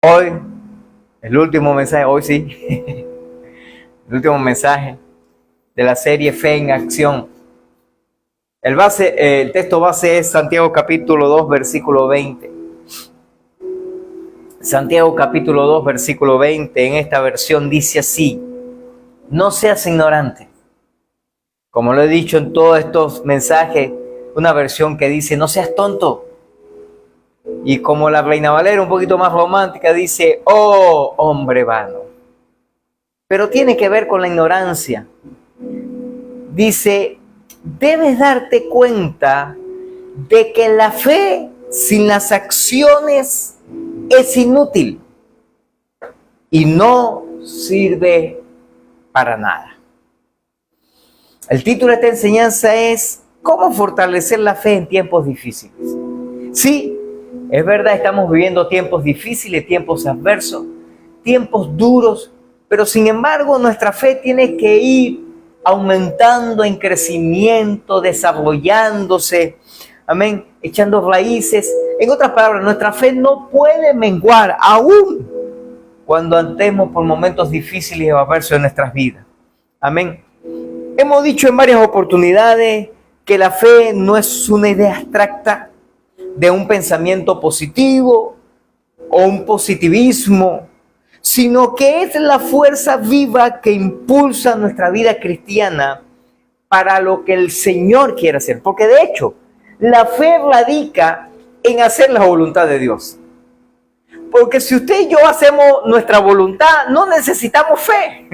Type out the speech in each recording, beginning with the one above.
Hoy, el último mensaje, hoy sí, el último mensaje de la serie Fe en Acción. El texto base es Santiago capítulo 2, versículo 20. Santiago capítulo 2, versículo 20, en esta versión dice así: no seas ignorante. Como lo he dicho en todos estos mensajes, una versión que dice no seas tonto. Y como la Reina Valera, un poquito más romántica, dice, oh hombre vano. Pero tiene que ver con la ignorancia. Dice, debes darte cuenta de que la fe sin las acciones es inútil y no sirve para nada. El título de esta enseñanza es ¿cómo fortalecer la fe en tiempos difíciles? Sí, es verdad, estamos viviendo tiempos difíciles, tiempos adversos, tiempos duros, pero sin embargo nuestra fe tiene que ir aumentando en crecimiento, desarrollándose, amén, echando raíces. En otras palabras, nuestra fe no puede menguar aún cuando andemos por momentos difíciles y adversos en nuestras vidas. Amén. Hemos dicho en varias oportunidades que la fe no es una idea abstracta de un pensamiento positivo o un positivismo, sino que es la fuerza viva que impulsa nuestra vida cristiana para lo que el Señor quiere hacer. Porque de hecho, la fe radica en hacer la voluntad de Dios. Porque si usted y yo hacemos nuestra voluntad, no necesitamos fe.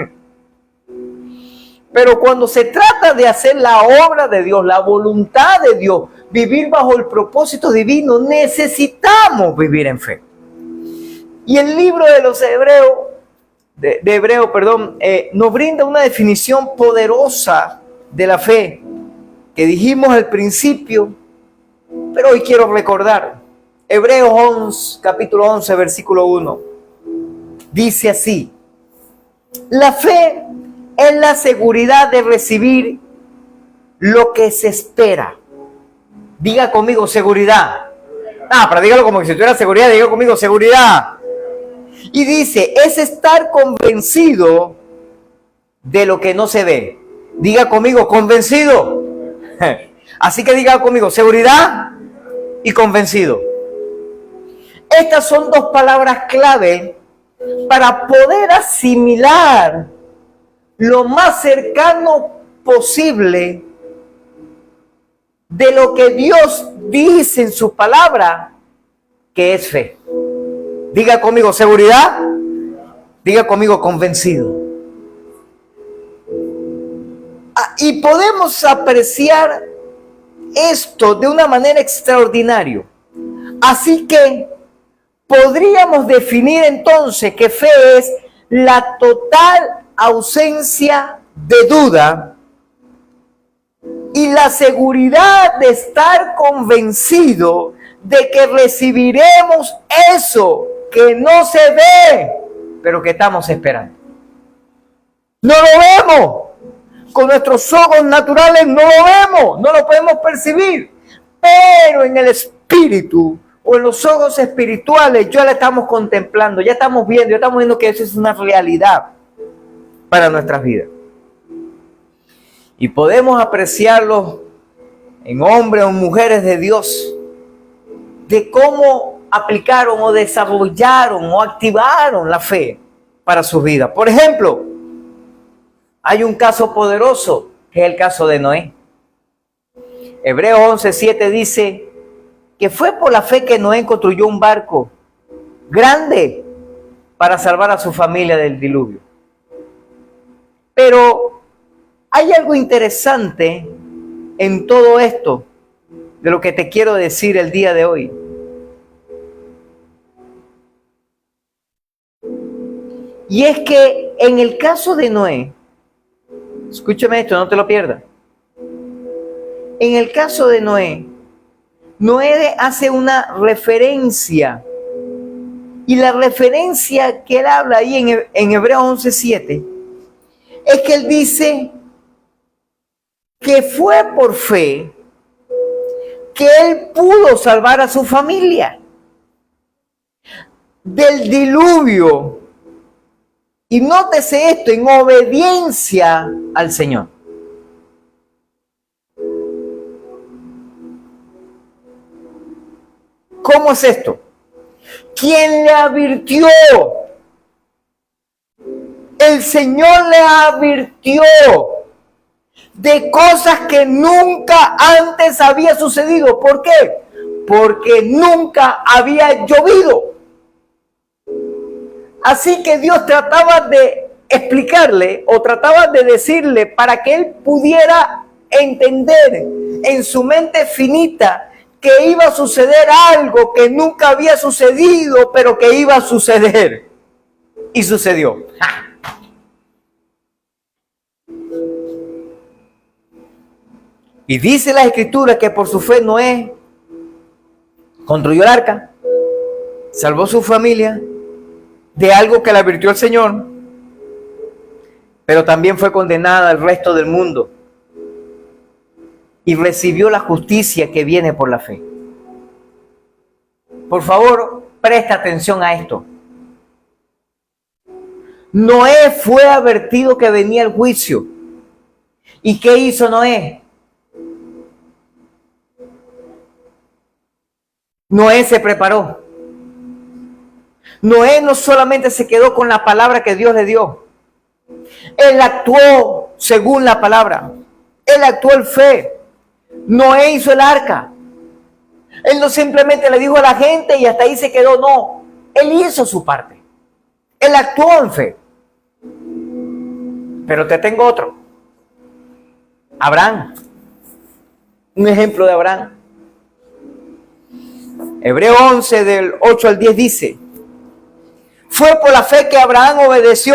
Pero cuando se trata de hacer la obra de Dios, la voluntad de Dios, vivir bajo el propósito divino, necesitamos vivir en fe. Y el libro de los Hebreos, nos brinda una definición poderosa de la fe que dijimos al principio, pero hoy quiero recordar. Hebreos 11, capítulo 11, versículo 1, dice así: la fe es la seguridad de recibir lo que se espera. Diga conmigo seguridad. Pero dígalo como que si tuviera seguridad, diga conmigo seguridad. Y dice, es estar convencido de lo que no se ve. Diga conmigo, convencido. Así que diga conmigo, seguridad y convencido. Estas son dos palabras clave para poder asimilar lo más cercano posible de lo que Dios dice en su palabra, que es fe. Diga conmigo seguridad, diga conmigo convencido. Y podemos apreciar esto de una manera extraordinaria. Así que podríamos definir entonces que fe es la total ausencia de duda y la seguridad de estar convencido de que recibiremos eso que no se ve, pero que estamos esperando. No lo vemos. Con nuestros ojos naturales no lo vemos, no lo podemos percibir. Pero en el espíritu o en los ojos espirituales ya la estamos contemplando, ya estamos viendo que eso es una realidad para nuestras vidas. Y podemos apreciarlo en hombres o mujeres de Dios, de cómo aplicaron o desarrollaron o activaron la fe para sus vidas. Por ejemplo, hay un caso poderoso, que es el caso de Noé. Hebreos 11:7 dice que fue por la fe que Noé construyó un barco grande para salvar a su familia del diluvio. Pero hay algo interesante en todo esto, de lo que te quiero decir el día de hoy. Y es que en el caso de Noé, escúchame esto, no te lo pierdas. En el caso de Noé, Noé hace una referencia. Y la referencia que él habla ahí en Hebreos 11:7 es que él dice que fue por fe que él pudo salvar a su familia. del diluvio. Y nótese esto, en obediencia al Señor. ¿Cómo es esto? ¿Quién le advirtió? El Señor le advirtió de cosas que nunca antes había sucedido. ¿Por qué? Porque nunca había llovido. Así que Dios trataba de explicarle o trataba de decirle para que él pudiera entender en su mente finita que iba a suceder algo que nunca había sucedido, pero que iba a suceder. Y sucedió. ¡Ja! Y dice la Escritura que por su fe Noé construyó el arca, salvó su familia de algo que le advirtió el Señor, pero también fue condenada al resto del mundo y recibió la justicia que viene por la fe. Por favor, presta atención a esto. Noé fue advertido que venía el juicio. ¿Y qué hizo Noé? Noé se preparó. Noé no solamente se quedó con la palabra que Dios le dio. Él actuó según la palabra. Él actuó en fe. Noé hizo el arca. Él no simplemente le dijo a la gente y hasta ahí se quedó. No, él hizo su parte. Él actuó en fe. Pero te tengo otro. Abraham. Un ejemplo de Abraham. Hebreo 11 del 8 al 10 dice: fue por la fe que Abraham obedeció.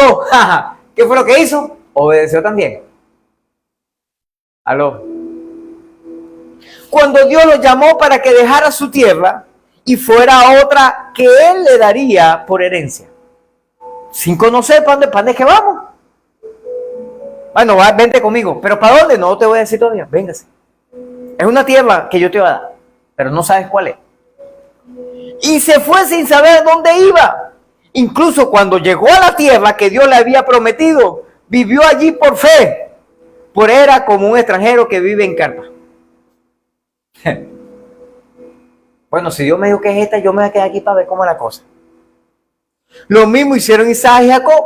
¿Qué fue lo que hizo? Obedeció también. Aló. Cuando Dios lo llamó para que dejara su tierra y fuera a otra que él le daría por herencia. Sin conocer para dónde es que vamos. Bueno, vente conmigo. ¿Pero para dónde? No te voy a decir todavía. Véngase. Es una tierra que yo te voy a dar, pero no sabes cuál es. Y se fue sin saber dónde iba. Incluso cuando llegó a la tierra que Dios le había prometido, vivió allí por fe. Por era como un extranjero que vive en carpa. Bueno, si Dios me dijo que es esta, yo me voy a quedar aquí para ver cómo es la cosa. Lo mismo hicieron Isaac y Jacob,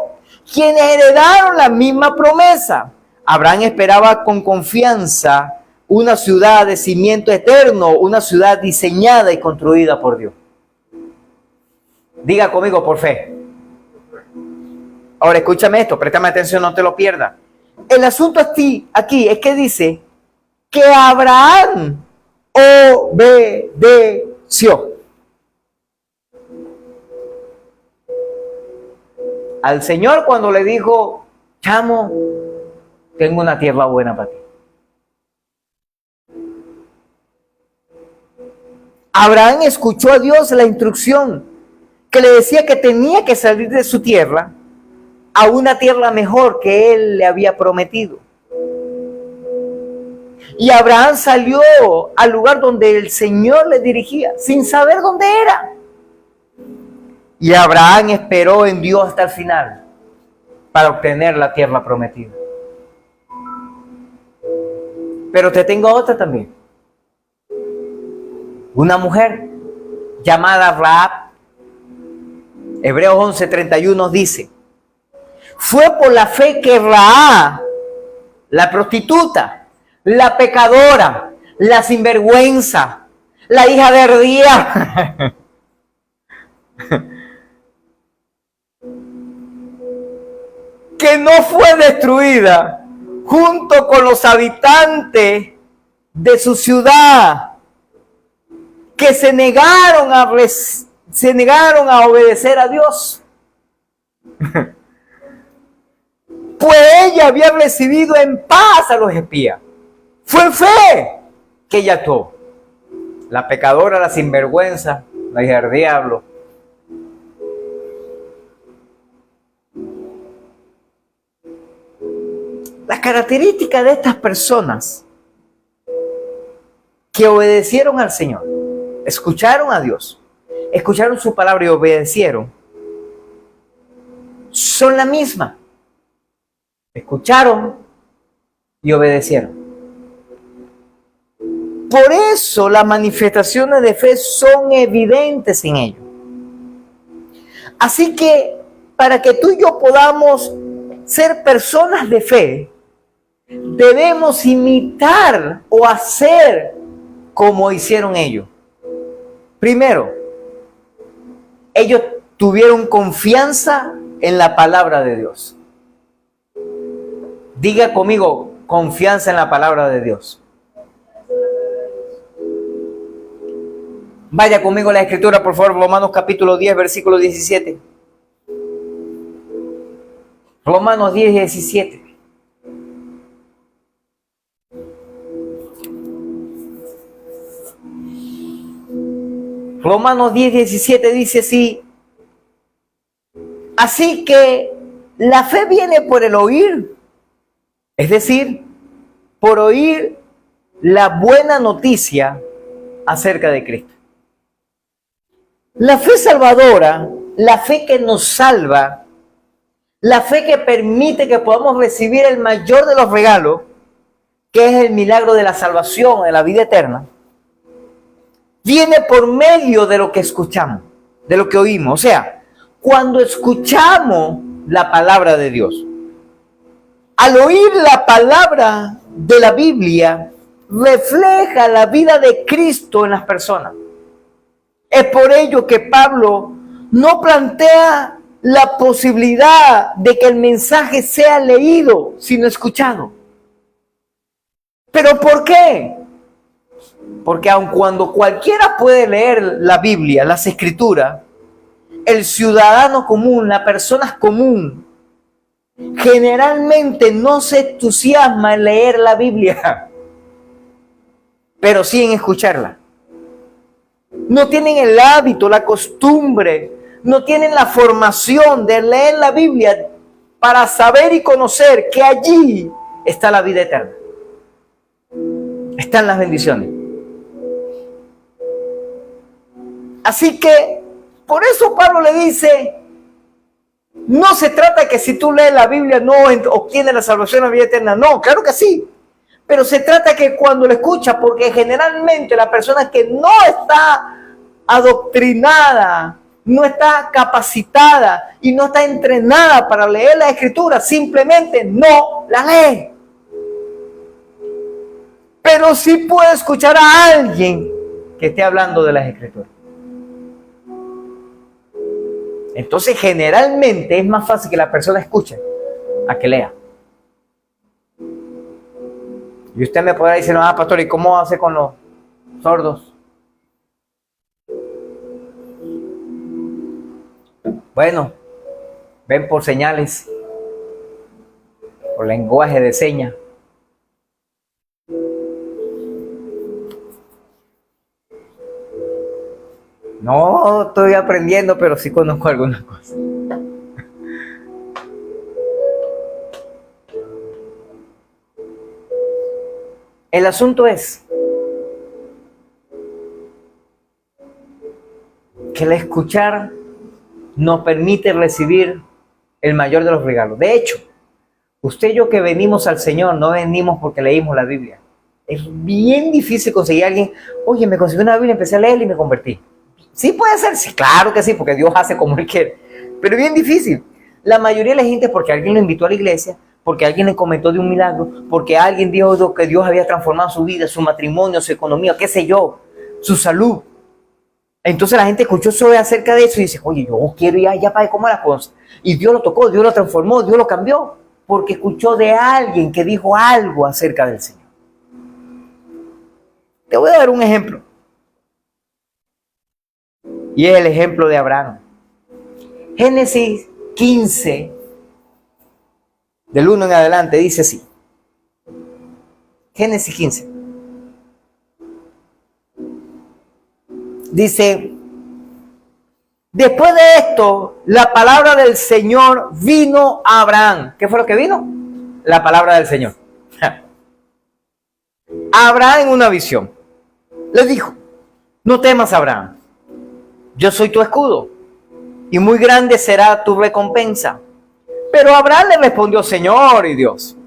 quienes heredaron la misma promesa. Abraham esperaba con confianza una ciudad de cimiento eterno, una ciudad diseñada y construida por Dios. Diga conmigo, por fe. Ahora escúchame esto, préstame atención, no te lo pierdas. El asunto aquí es que dice que Abraham obedeció al Señor cuando le dijo: chamo, tengo una tierra buena para ti. Abraham escuchó a Dios la instrucción que le decía que tenía que salir de su tierra a una tierra mejor que él le había prometido. Y Abraham salió al lugar donde el Señor le dirigía, sin saber dónde era. Y Abraham esperó en Dios hasta el final para obtener la tierra prometida. Pero te tengo otra también. Una mujer llamada Rahab. Hebreos 11:31 dice: fue por la fe que Rahab, la prostituta, la pecadora, la sinvergüenza, la hija de Ardía, que no fue destruida junto con los habitantes de su ciudad, que se negaron a obedecer a Dios. Pues ella había recibido en paz a los espías. Fue en fe que ella actuó. La pecadora, la sinvergüenza, la hija del diablo. Las características de estas personas que obedecieron al Señor, escucharon a Dios escucharon su palabra y obedecieron, son la misma. Escucharon y obedecieron. Por eso las manifestaciones de fe son evidentes en ellos. Así que para que tú y yo podamos ser personas de fe, debemos imitar o hacer como hicieron ellos. Primero, ellos tuvieron confianza en la palabra de Dios. Diga conmigo, confianza en la palabra de Dios. Vaya conmigo a la escritura, por favor, Romanos capítulo 10, versículo 17. Romanos 10, 17. Romanos 10, 17 dice así: así que la fe viene por el oír, es decir, por oír la buena noticia acerca de Cristo. La fe salvadora, la fe que nos salva, la fe que permite que podamos recibir el mayor de los regalos, que es el milagro de la salvación, de la vida eterna, viene por medio de lo que escuchamos, de lo que oímos. O sea, cuando escuchamos la palabra de Dios, al oír la palabra de la Biblia, refleja la vida de Cristo en las personas. Es por ello que Pablo no plantea la posibilidad de que el mensaje sea leído, sino escuchado. ¿Pero por qué? Porque aun cuando cualquiera puede leer la Biblia, las Escrituras, el ciudadano común, la persona común, generalmente no se entusiasma en leer la Biblia, pero sí en escucharla. No tienen el hábito, la costumbre, no tienen la formación de leer la Biblia para saber y conocer que allí está la vida eterna. Están las bendiciones. Así que, por eso Pablo le dice, no se trata que si tú lees la Biblia no obtienes la salvación, la vida eterna. No, claro que sí. Pero se trata que cuando lo escuchas, porque generalmente la persona que no está adoctrinada, no está capacitada y no está entrenada para leer la Escritura, simplemente no la lee. Pero sí puede escuchar a alguien que esté hablando de las Escrituras. Entonces, generalmente es más fácil que la persona escuche a que lea. Y usted me podrá decir, no, pastor, ¿y cómo hace con los sordos? Bueno, ven por señales, por lenguaje de señas. No estoy aprendiendo, pero sí conozco algunas cosas. El asunto es que el escuchar nos permite recibir el mayor de los regalos. De hecho, usted y yo que venimos al Señor no venimos porque leímos la Biblia. Es bien difícil conseguir a alguien, oye, me conseguí una Biblia, empecé a leerla y me convertí. Sí puede ser, sí, claro que sí, porque Dios hace como Él quiere. Pero es bien difícil. La mayoría de la gente es porque alguien lo invitó a la iglesia, porque alguien le comentó de un milagro, porque alguien dijo que Dios había transformado su vida, su matrimonio, su economía, qué sé yo, su salud. Entonces la gente escuchó sobre acerca de eso y dice, oye, yo quiero ir allá para ver cómo es la cosa. Y Dios lo tocó, Dios lo transformó, Dios lo cambió, porque escuchó de alguien que dijo algo acerca del Señor. Te voy a dar un ejemplo. Y es el ejemplo de Abraham. Génesis 15, del 1 en adelante, dice así. Génesis 15. Dice, después de esto, la palabra del Señor vino a Abraham. ¿Qué fue lo que vino? La palabra del Señor. A Abraham en una visión. Le dijo, no temas, Abraham. yo soy tu escudo, y muy grande será tu recompensa. Pero Abraham le respondió, Señor y Dios,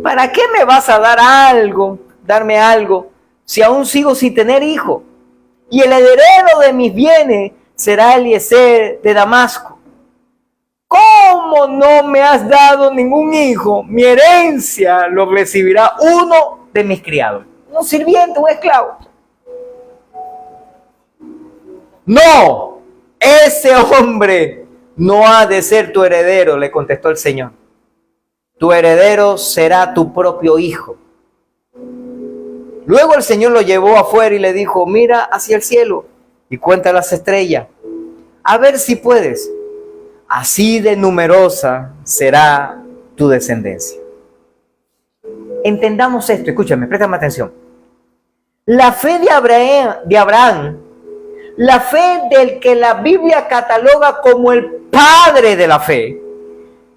¿para qué me vas a darme algo, si aún sigo sin tener hijo? Y el heredero de mis bienes será Eliezer de Damasco. ¿Cómo no me has dado ningún hijo? Mi herencia lo recibirá uno de mis criados. Un sirviente, un esclavo. No, ese hombre no ha de ser tu heredero, le contestó el Señor. Tu heredero será tu propio hijo. Luego el Señor lo llevó afuera y le dijo, mira hacia el cielo y cuenta las estrellas, a ver si puedes. Así de numerosa será tu descendencia. Entendamos esto, escúchame, préstame atención. La fe de Abraham, la fe del que la Biblia cataloga como el padre de la fe,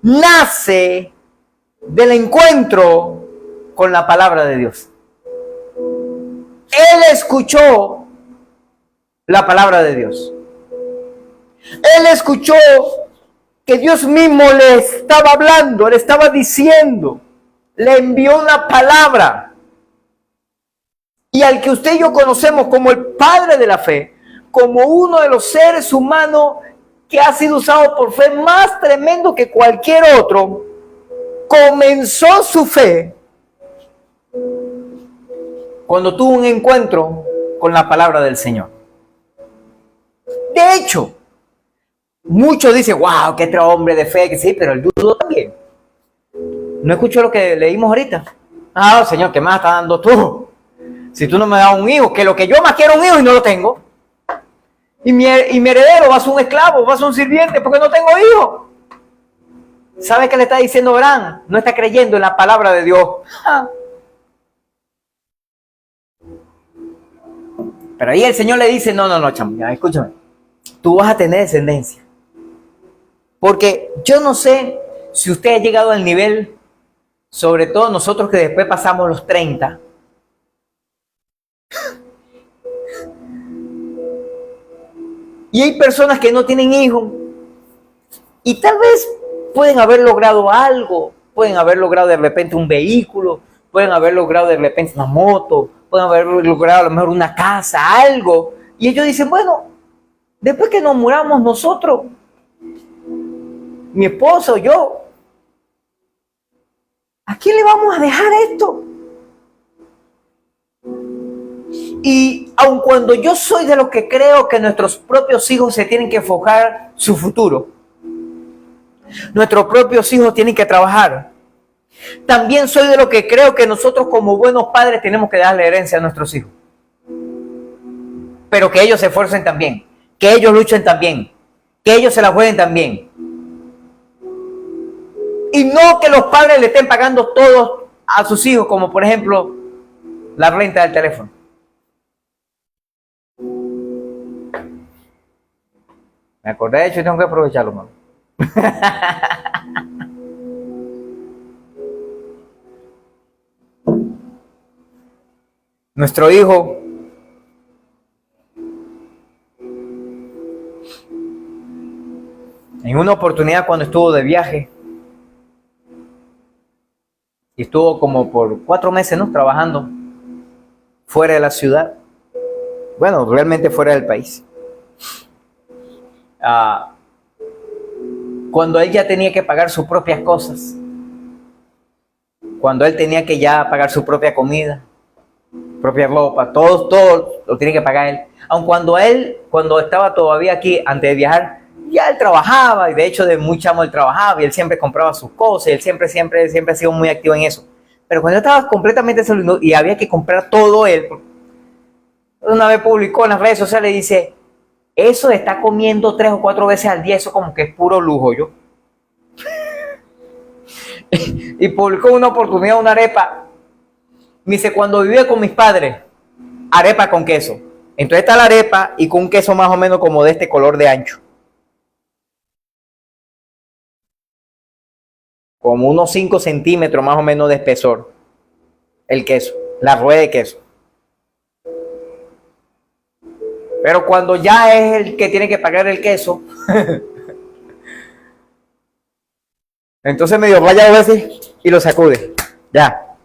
nace del encuentro con la palabra de Dios. Él escuchó la palabra de Dios. Él escuchó que Dios mismo le estaba hablando, le estaba diciendo, le envió una palabra. Y al que usted y yo conocemos como el padre de la fe, como uno de los seres humanos que ha sido usado por fe más tremendo que cualquier otro, comenzó su fe cuando tuvo un encuentro con la palabra del Señor. De hecho, muchos dicen, wow, qué otro hombre de fe, que sí, pero el dudo también. ¿No escuchó lo que leímos ahorita? Ah, Señor, ¿qué más estás dando tú? Si tú no me das un hijo, que lo que yo más quiero es un hijo y no lo tengo. Y mi heredero va a ser un esclavo, va a ser un sirviente porque no tengo hijo. ¿Sabe qué le está diciendo Abraham? No está creyendo en la palabra de Dios. Pero ahí el Señor le dice, no, chamo, ya, escúchame. Tú vas a tener descendencia. Porque yo no sé si usted ha llegado al nivel, sobre todo nosotros que después pasamos los 30. Y hay personas que no tienen hijos. Y tal vez pueden haber logrado algo. Pueden haber logrado de repente un vehículo. Pueden haber logrado de repente una moto. Pueden haber logrado a lo mejor una casa, algo. Y ellos dicen, bueno, después que nos muramos nosotros, mi esposo, yo, ¿a quién le vamos a dejar esto? Y aun cuando yo soy de los que creo que nuestros propios hijos se tienen que forjar su futuro, nuestros propios hijos tienen que trabajar, también soy de los que creo que nosotros como buenos padres tenemos que darle herencia a nuestros hijos. Pero que ellos se esfuercen también, que ellos luchen también, que ellos se la jueguen también. Y no que los padres le estén pagando todo a sus hijos, como por ejemplo la renta del teléfono. Me acordé de hecho y tengo que aprovecharlo, mano. Nuestro hijo en una oportunidad cuando estuvo de viaje y estuvo como por 4 meses, ¿no?, trabajando fuera de la ciudad, bueno, realmente fuera del país. Cuando él ya tenía que pagar sus propias cosas, cuando él tenía que ya pagar su propia comida, propia ropa, todo lo tiene que pagar él. Aun cuando estaba todavía aquí, antes de viajar, ya él trabajaba, y de hecho de muy chamo él trabajaba, y él siempre compraba sus cosas, y él siempre ha sido muy activo en eso. Pero cuando él estaba completamente solo y había que comprar todo él, una vez publicó en las redes sociales y dice, eso de estar comiendo 3 o 4 veces al día, eso como que es puro lujo, yo. Y publicó una oportunidad, una arepa. Me dice, cuando vivía con mis padres, arepa con queso. Entonces está la arepa y con un queso más o menos como de este color de ancho. Como unos 5 centímetros más o menos de espesor. El queso, la rueda de queso. Pero cuando ya es el que tiene que pagar el queso, entonces medio vaya a veces y lo sacude. Ya.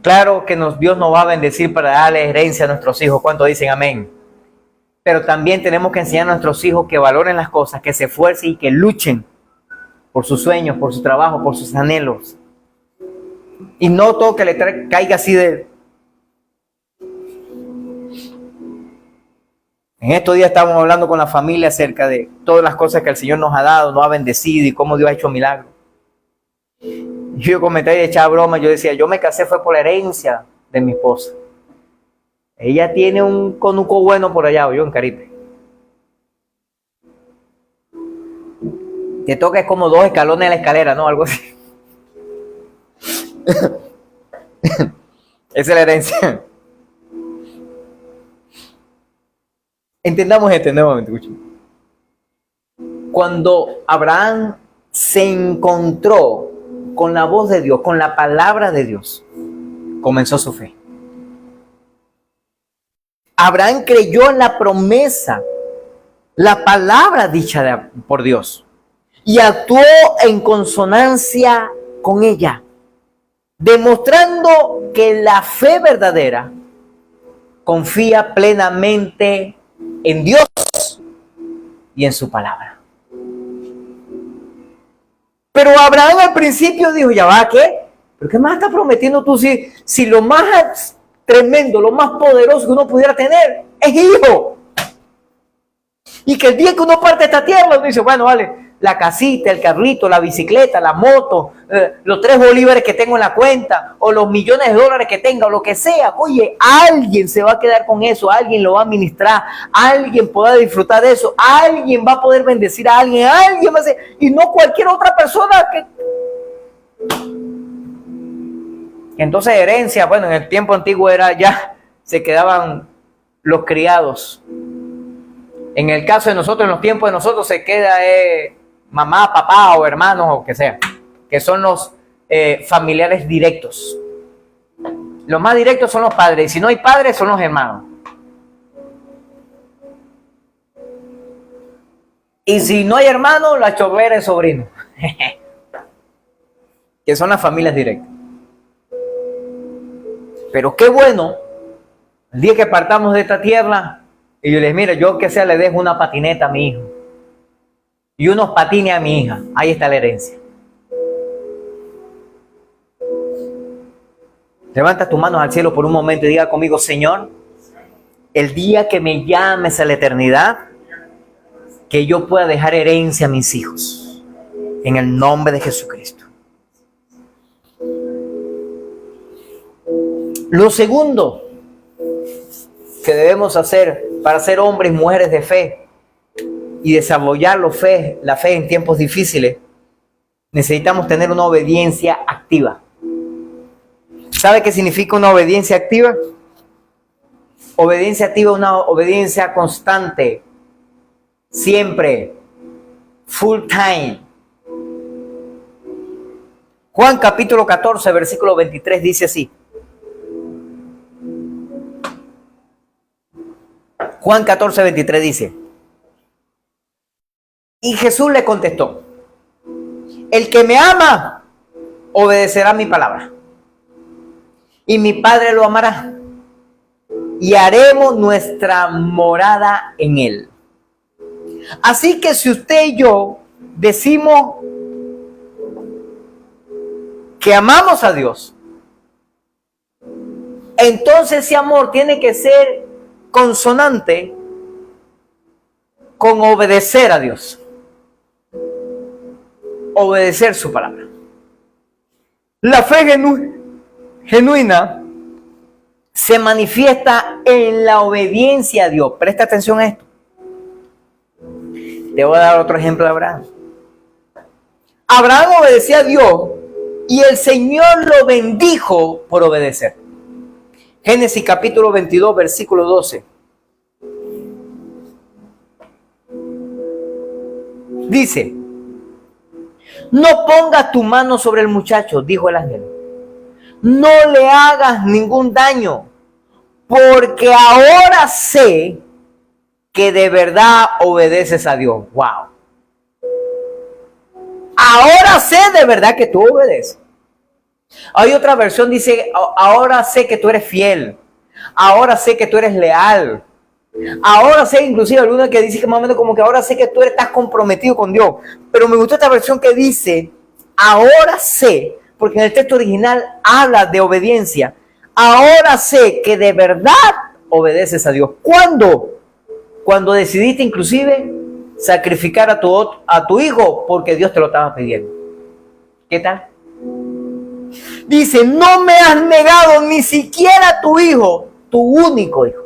Claro que Dios nos va a bendecir para darle herencia a nuestros hijos. ¿Cuántos dicen amén? Pero también tenemos que enseñar a nuestros hijos que valoren las cosas, que se esfuercen y que luchen por sus sueños, por su trabajo, por sus anhelos. Y no todo que le caiga así de... En estos días estábamos hablando con la familia acerca de todas las cosas que el Señor nos ha dado, nos ha bendecido y cómo Dios ha hecho milagros. Yo comenté y echaba broma, yo decía, yo me casé fue por la herencia de mi esposa. Ella tiene un conuco bueno por allá, yo en Caribe. Te toca es como 2 escalones de la escalera, ¿no? Algo así. Esa es la herencia. Entendamos nuevamente. Cuando Abraham se encontró con la voz de Dios, con la palabra de Dios, comenzó su fe. Abraham creyó en la promesa, la palabra dicha por Dios, y actuó en consonancia con ella, demostrando que la fe verdadera confía plenamente en Dios y en su palabra. Pero Abraham al principio dijo, ya va, ¿qué? ¿Pero qué más estás prometiendo tú si lo más tremendo, lo más poderoso que uno pudiera tener es hijo? Y que el día que uno parte esta tierra, uno dice, bueno, vale, la casita, el carrito, la bicicleta, la moto, los 3 bolívares que tengo en la cuenta, o los millones de dólares que tenga, o lo que sea. Oye, alguien se va a quedar con eso, alguien lo va a administrar, alguien podrá disfrutar de eso, alguien va a poder bendecir a alguien va a hacer, y no cualquier otra persona que... Entonces herencia, bueno, en el tiempo antiguo era ya, se quedaban los criados. En el caso de nosotros, en los tiempos de nosotros, se queda mamá, papá o hermanos o que sea, que son los familiares directos. Los más directos son los padres, y si no hay padres, son los hermanos. Y si no hay hermanos, la choglera es sobrino. Que son las familias directas. Pero qué bueno, el día que partamos de esta tierra, y yo les mira, yo que sea le dejo una patineta a mi hijo y unos patines a mi hija. Ahí está la herencia. Levanta tus manos al cielo por un momento y diga conmigo, Señor, el día que me llames a la eternidad, que yo pueda dejar herencia a mis hijos. En el nombre de Jesucristo. Lo segundo que debemos hacer para ser hombres y mujeres de fe y desarrollar la fe en tiempos difíciles, necesitamos tener una obediencia activa. ¿Sabe qué significa una obediencia activa? Obediencia activa es una obediencia constante, siempre, full time. Juan capítulo 14, versículo 23 dice así. Juan 14, 23 dice, y Jesús le contestó, el que me ama, obedecerá mi palabra, y mi Padre lo amará, y haremos nuestra morada en él. Así que si usted y yo decimos que amamos a Dios, entonces ese amor tiene que ser consonante con obedecer a Dios, obedecer su palabra. La fe genuina se manifiesta en la obediencia a Dios. Presta atención a esto. Te voy a dar otro ejemplo de Abraham. Abraham obedecía a Dios y el Señor lo bendijo por obedecer. Génesis capítulo 22, versículo 12. Dice, no pongas tu mano sobre el muchacho, dijo el ángel, no le hagas ningún daño, porque ahora sé que de verdad obedeces a Dios. ¡Wow! Ahora sé de verdad que tú obedeces. Hay otra versión dice, ahora sé que tú eres fiel. Ahora sé que tú eres leal. Ahora sé, inclusive alguna que dice que más o menos como que ahora sé que tú estás comprometido con Dios. Pero me gustó esta versión que dice, ahora sé, porque en el texto original habla de obediencia. Ahora sé que de verdad obedeces a Dios. ¿Cuándo? Cuando decidiste inclusive sacrificar a tu hijo porque Dios te lo estaba pidiendo. ¿Qué tal? Dice, no me has negado ni siquiera a tu hijo, tu único hijo.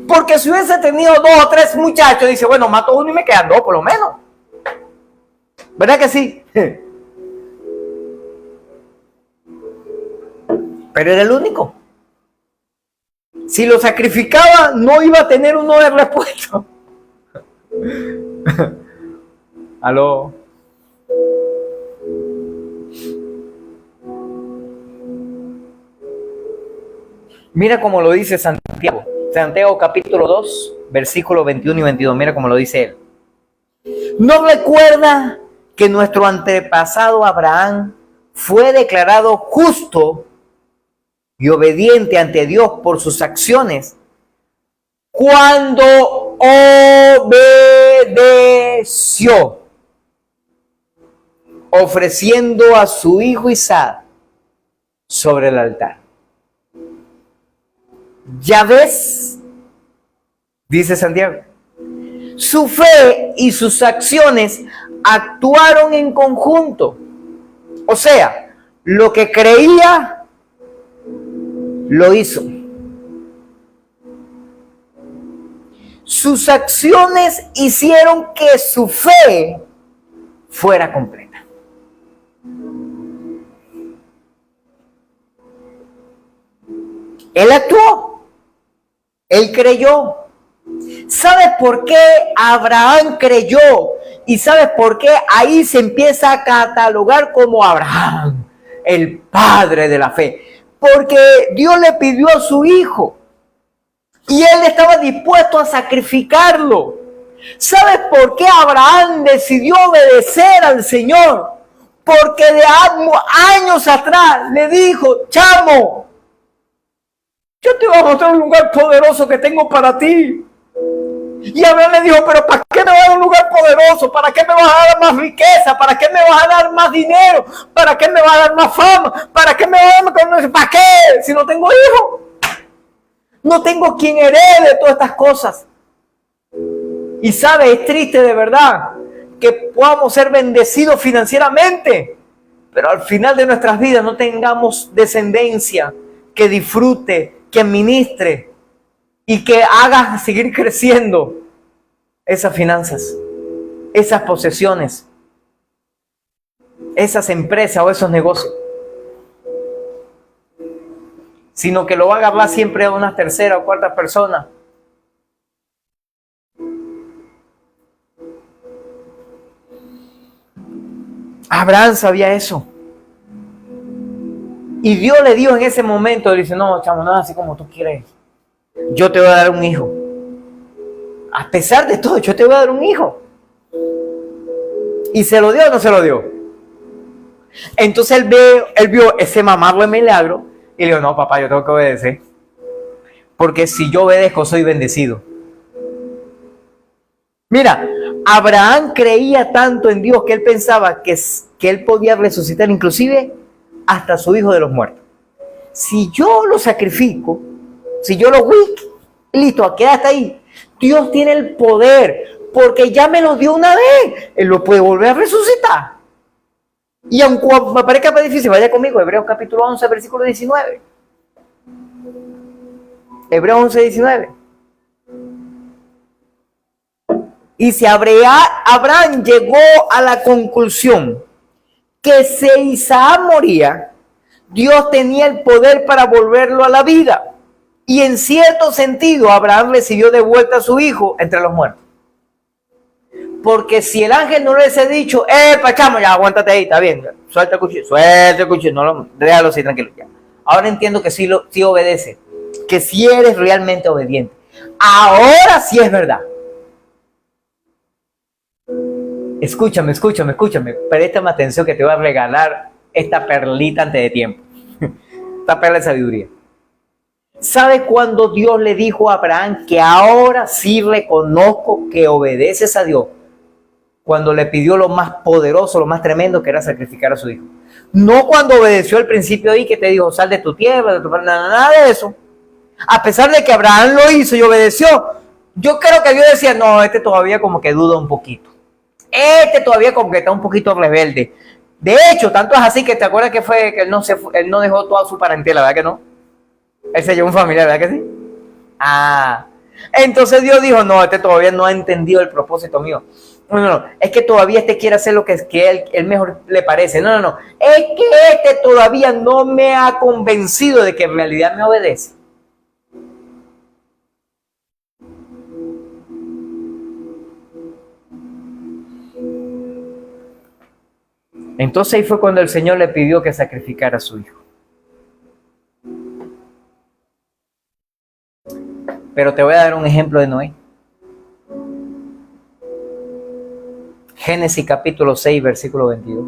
Porque si hubiese tenido 2 o 3 muchachos, dice, bueno, mato uno y me quedan 2 por lo menos. ¿Verdad que sí? Pero era el único. Si lo sacrificaba, no iba a tener uno de repuesto. Aló. Mira cómo lo dice Santiago. Santiago capítulo 2, versículos 21 y 22. Mira cómo lo dice él. ¿No recuerda que nuestro antepasado Abraham fue declarado justo y obediente ante Dios por sus acciones cuando obedeció, ofreciendo a su hijo Isaac sobre el altar? Ya ves, dice Santiago, su fe y sus acciones actuaron en conjunto. O sea, lo que creía, lo hizo. Sus acciones hicieron que su fe fuera completa. Él actuó. Él creyó. ¿Sabes por qué Abraham creyó? ¿Y sabes por qué ahí se empieza a catalogar como Abraham, el padre de la fe? Porque Dios le pidió a su hijo y él estaba dispuesto a sacrificarlo. ¿Sabes por qué Abraham decidió obedecer al Señor? Porque de años atrás le dijo, chamo, yo te voy a mostrar un lugar poderoso que tengo para ti. Y Abraham le dijo, pero ¿para qué me vas a dar un lugar poderoso? ¿Para qué me vas a dar más riqueza? ¿Para qué me vas a dar más dinero? ¿Para qué me vas a dar más fama? ¿Para qué me vas a dar? ¿Para qué? Si no tengo hijos. No tengo quien herede todas estas cosas. Y sabe, es triste de verdad que podamos ser bendecidos financieramente, pero al final de nuestras vidas no tengamos descendencia que disfrute, que administre y que haga seguir creciendo esas finanzas, esas posesiones, esas empresas o esos negocios, sino que lo va a agarrar siempre a una tercera o cuarta persona. Abraham sabía eso. Y Dios le dijo en ese momento, le dice, no, chamo, no es así como tú quieres. Yo te voy a dar un hijo. A pesar de todo, yo te voy a dar un hijo. ¿Y se lo dio o no se lo dio? Entonces él vio ese mamado de milagro y le dijo, no, papá, yo tengo que obedecer. Porque si yo obedezco, soy bendecido. Mira, Abraham creía tanto en Dios que él pensaba que él podía resucitar inclusive hasta su hijo de los muertos. Si yo lo sacrifico, si yo lo listo, queda hasta ahí. Dios tiene el poder, porque ya me lo dio una vez. Él lo puede volver a resucitar. Y aunque me parezca más difícil, vaya conmigo, Hebreos capítulo 11, versículo 19. Hebreos 11, 19. Y si Abraham llegó a la conclusión que si Isaac moría, Dios tenía el poder para volverlo a la vida. Y en cierto sentido, Abraham recibió de vuelta a su hijo entre los muertos. Porque si el ángel no le hubiese dicho, chamo, ya aguántate ahí, está bien, suelta el cuchillo, no lo, déjalo así, tranquilo, ya. Ahora entiendo que sí obedece, que sí eres realmente obediente. Ahora sí es verdad. Escúchame, préstame atención que te voy a regalar esta perlita antes de tiempo. Esta perla de sabiduría. ¿Sabe cuándo Dios le dijo a Abraham que ahora sí reconozco que obedeces a Dios? Cuando le pidió lo más poderoso, lo más tremendo, que era sacrificar a su hijo. No cuando obedeció al principio ahí que te dijo, sal de tu tierra, de tu padre, nada de eso. A pesar de que Abraham lo hizo y obedeció, yo creo que Dios decía, no, este todavía como que duda un poquito. Este todavía como que está un poquito rebelde. De hecho, tanto es así que te acuerdas que fue que él no dejó toda su parentela, ¿verdad que no? Él se llevó un familiar, ¿verdad que sí? Entonces Dios dijo, no, este todavía no ha entendido el propósito mío. No, es que todavía este quiere hacer lo que él mejor le parece. No, es que este todavía no me ha convencido de que en realidad me obedece. Entonces ahí fue cuando el Señor le pidió que sacrificara a su hijo. Pero te voy a dar un ejemplo de Noé. Génesis capítulo 6, versículo 22.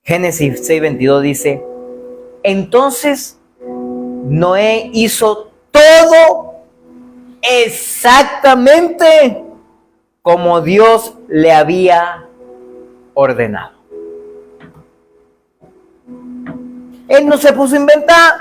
Génesis 6, 22 dice, entonces Noé hizo todo exactamente como Dios le había ordenado. Él no se puso a inventar.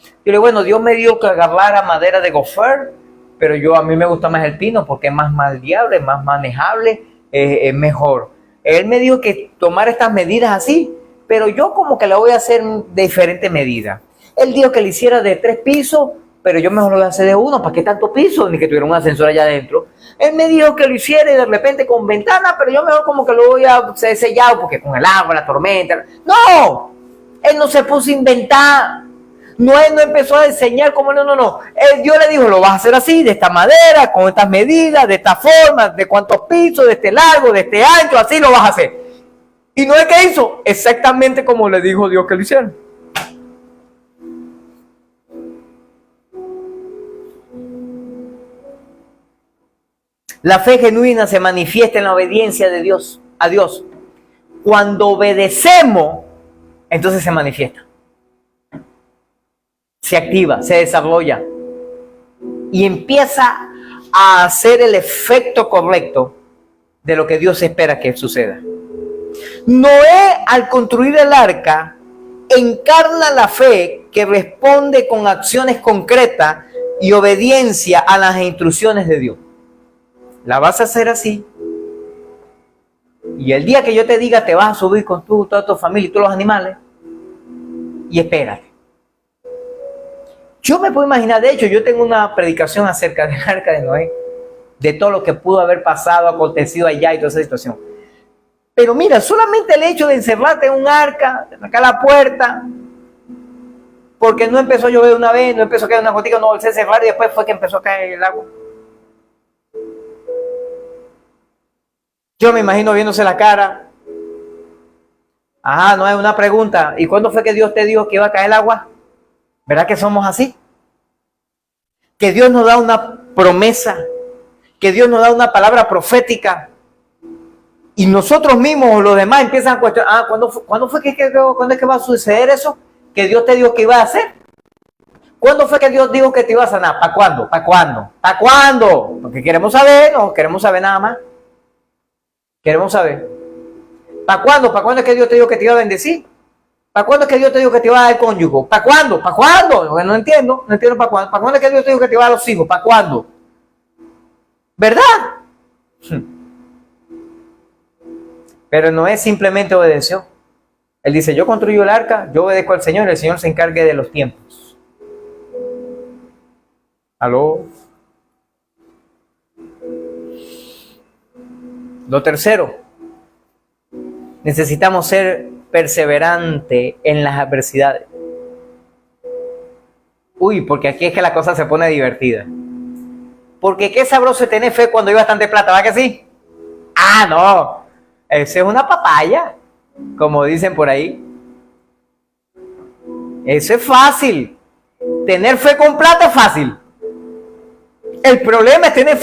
Yo le digo, bueno, Dios me dio que agarrara madera de gofer, pero a mí me gusta más el pino porque es más maldeable, más manejable, es mejor. Él me dijo que tomar estas medidas así, pero yo como que la voy a hacer de diferente medida. Él dijo que le hiciera de 3 pisos, pero yo mejor lo voy a hacer de 1, ¿para qué tanto piso? Ni que tuviera un ascensor allá adentro. Él me dijo que lo hiciera y de repente con ventana, pero yo mejor como que lo voy a hacer sellado porque con el agua, la tormenta. ¡No! Él no se puso a inventar. Él no empezó a enseñar cómo no. Dios le dijo, lo vas a hacer así, de esta madera, con estas medidas, de esta forma, de cuántos pisos, de este largo, de este ancho, así lo vas a hacer. ¿Y no es que hizo? Exactamente como le dijo Dios que lo hiciera. La fe genuina se manifiesta en la obediencia de Dios, a Dios. Cuando obedecemos, entonces se manifiesta. Se activa, se desarrolla y empieza a hacer el efecto correcto de lo que Dios espera que suceda. Noé, al construir el arca, encarna la fe que responde con acciones concretas y obediencia a las instrucciones de Dios. La vas a hacer así. Y el día que yo te diga, te vas a subir con toda tu familia y todos los animales. Y espérate. Yo me puedo imaginar, de hecho, yo tengo una predicación acerca del arca de Noé, de todo lo que pudo haber pasado, acontecido allá y toda esa situación. Pero mira, solamente el hecho de encerrarte en un arca, de sacar la puerta, porque no empezó a llover una vez, no empezó a caer una gotica, no volví a cerrar y después fue que empezó a caer el agua. Yo me imagino viéndose la cara. No es una pregunta. ¿Y cuándo fue que Dios te dijo que iba a caer el agua? ¿Verdad que somos así? Que Dios nos da una promesa, que Dios nos da una palabra profética y nosotros mismos o los demás empiezan a cuestionar, ¿cuándo es que va a suceder eso? Que Dios te dijo que iba a hacer. ¿Cuándo fue que Dios dijo que te iba a sanar? ¿Para cuándo? ¿Para cuándo? ¿Para cuándo? Porque queremos saber, no queremos saber nada más. Queremos saber. ¿Para cuándo? ¿Para cuándo es que Dios te dijo que te iba a bendecir? ¿Para cuándo es que Dios te dijo que te iba a dar cónyuge? ¿Para cuándo? ¿Para cuándo? No entiendo para cuándo. ¿Para cuándo es que Dios te dijo que te iba a dar los hijos? ¿Para cuándo? ¿Verdad? Pero Noé simplemente obedeció. Él dice, yo construyo el arca, yo obedezco al Señor y el Señor se encargue de los tiempos. ¿Aló? Lo tercero, necesitamos ser perseverantes en las adversidades. Uy, porque aquí es que la cosa se pone divertida. Porque qué sabroso es tener fe cuando hay bastante plata, ¿va que sí? Ah, no, eso es una papaya, como dicen por ahí. Eso es fácil. Tener fe con plata es fácil. El problema es tener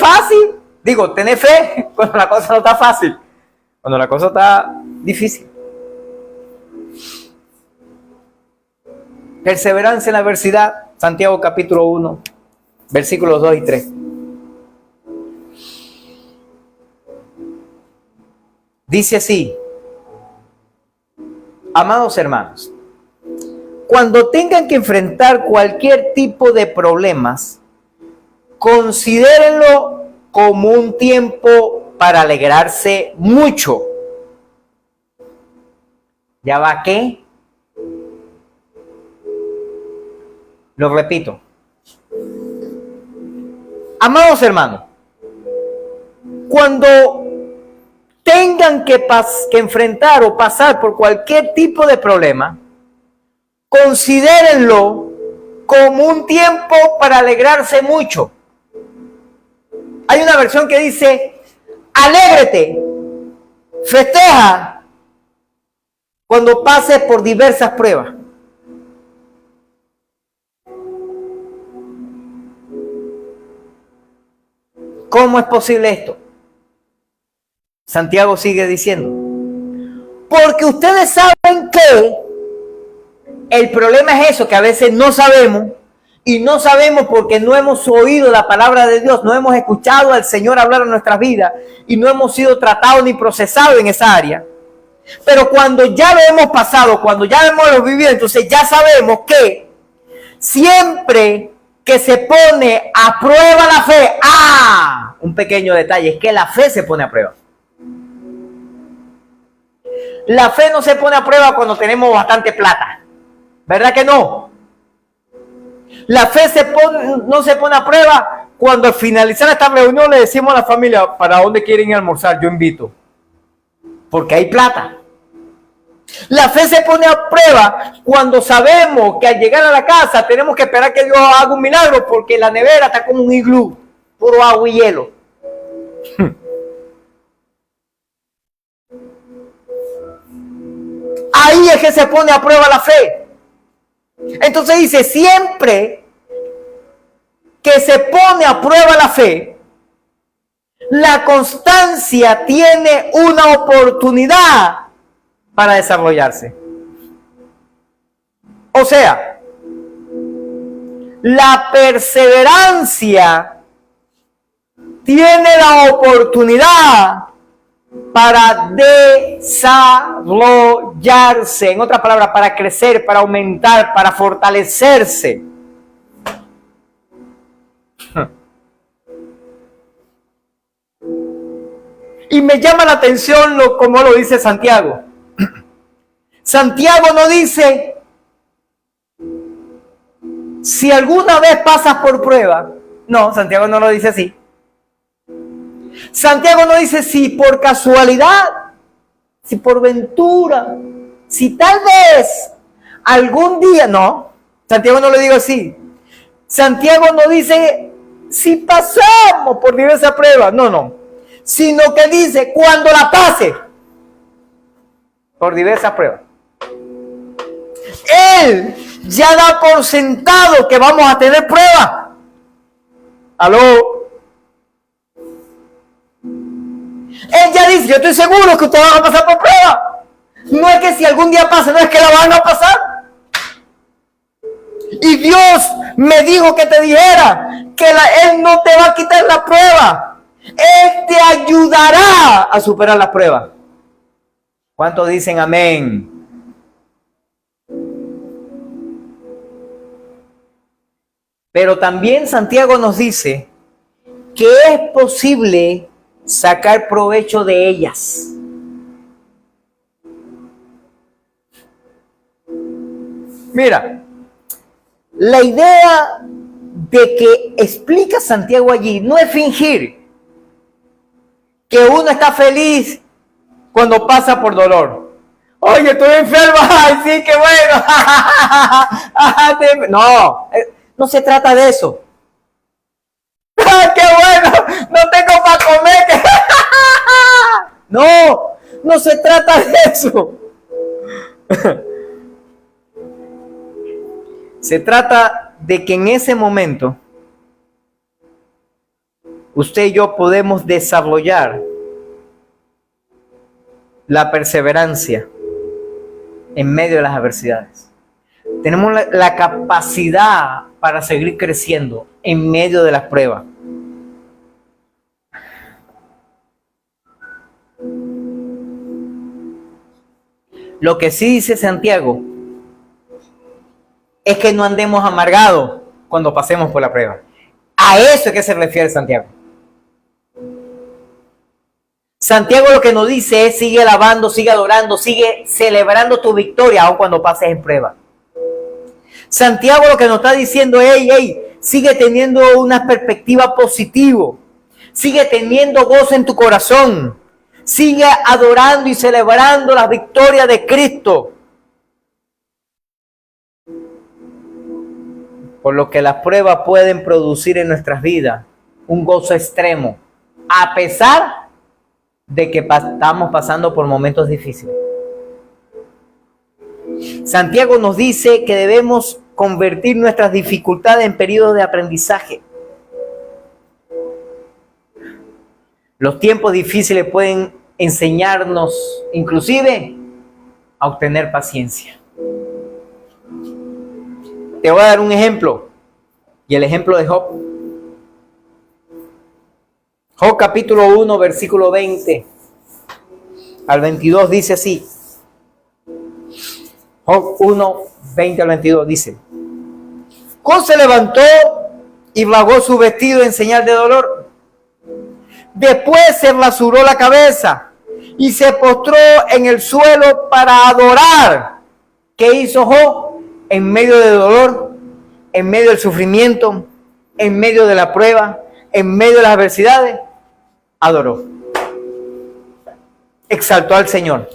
tener fe cuando la cosa no está fácil, cuando la cosa está difícil. Perseverancia en la adversidad, Santiago capítulo 1, versículos 2 y 3. Dice así: amados hermanos, cuando tengan que enfrentar cualquier tipo de problemas, considérenlo como un tiempo para alegrarse mucho. ¿Ya va qué? Lo repito. Amados hermanos, cuando tengan que enfrentar o pasar por cualquier tipo de problema, considérenlo como un tiempo para alegrarse mucho. Hay una versión que dice: alégrate, festeja cuando pases por diversas pruebas. ¿Cómo es posible esto? Santiago sigue diciendo: porque ustedes saben que el problema es eso, que a veces no sabemos, y no sabemos porque no hemos oído la palabra de Dios, no hemos escuchado al Señor hablar en nuestras vidas y no hemos sido tratados ni procesados en esa área. Pero cuando ya lo hemos pasado, cuando ya hemos vivido, entonces ya sabemos que siempre que se pone a prueba la fe, un pequeño detalle, es que la fe se pone a prueba. La fe no se pone a prueba cuando tenemos bastante plata, ¿verdad que no? La fe no se pone a prueba cuando al finalizar esta reunión le decimos a la familia: ¿para dónde quieren ir a almorzar? Yo invito. Porque hay plata. La fe se pone a prueba cuando sabemos que al llegar a la casa tenemos que esperar que Dios haga un milagro, porque la nevera está como un iglú, puro agua y hielo. Ahí es que se pone a prueba la fe. Entonces dice: siempre que se pone a prueba la fe, la constancia tiene una oportunidad para desarrollarse. O sea, la perseverancia tiene la oportunidad para desarrollarse, en otras palabras, para crecer, para aumentar, para fortalecerse. Y me llama la atención como lo dice Santiago. Santiago no dice: si alguna vez pasas por prueba. No, Santiago no lo dice así. Santiago no dice: si por casualidad, si por ventura, si tal vez algún día. No, Santiago no lo digo así. Santiago no dice: si pasamos por diversas pruebas. No, sino que dice: cuando la pase por diversas pruebas. Él ya da por sentado que vamos a tener pruebas. ¿Aló? Él ya dice: yo estoy seguro que ustedes van a pasar por pruebas. No es que si algún día pasa, no es que la van a pasar. Y Dios me dijo que te dijera que Él no te va a quitar la prueba. Él te ayudará a superar las pruebas. ¿Cuántos dicen amén? Pero también Santiago nos dice que es posible sacar provecho de ellas. Mira, la idea de que explica Santiago allí no es fingir que uno está feliz cuando pasa por dolor. Oye, estoy enfermo. Ay, sí, qué bueno. No, no se trata de eso. ¡Ay, qué bueno! No tengo para comer. No, no se trata de eso. Se trata de que en ese momento usted y yo podemos desarrollar la perseverancia en medio de las adversidades. Tenemos la capacidad para seguir creciendo en medio de las pruebas. Lo que sí dice Santiago es que no andemos amargados cuando pasemos por la prueba. A eso es que se refiere Santiago. Santiago lo que nos dice es: sigue alabando, sigue adorando, sigue celebrando tu victoria aun cuando pases en prueba. Santiago lo que nos está diciendo es: hey, sigue teniendo una perspectiva positiva, sigue teniendo gozo en tu corazón, sigue adorando y celebrando las victorias de Cristo. Por lo que las pruebas pueden producir en nuestras vidas un gozo extremo, a pesar de que estamos pasando por momentos difíciles. Santiago nos dice que debemos convertir nuestras dificultades en periodos de aprendizaje. Los tiempos difíciles pueden enseñarnos, inclusive, a obtener paciencia. Te voy a dar un ejemplo, y el ejemplo de Job. Job capítulo 1, versículo 20 al 22 dice así. Job 1, 20 al 22 dice: Job se levantó y rasgó su vestido en señal de dolor. Después se rasuró la cabeza y se postró en el suelo para adorar. ¿Qué hizo Job? En medio del dolor, en medio del sufrimiento, en medio de la prueba, en medio de las adversidades, adoró. Exaltó al Señor.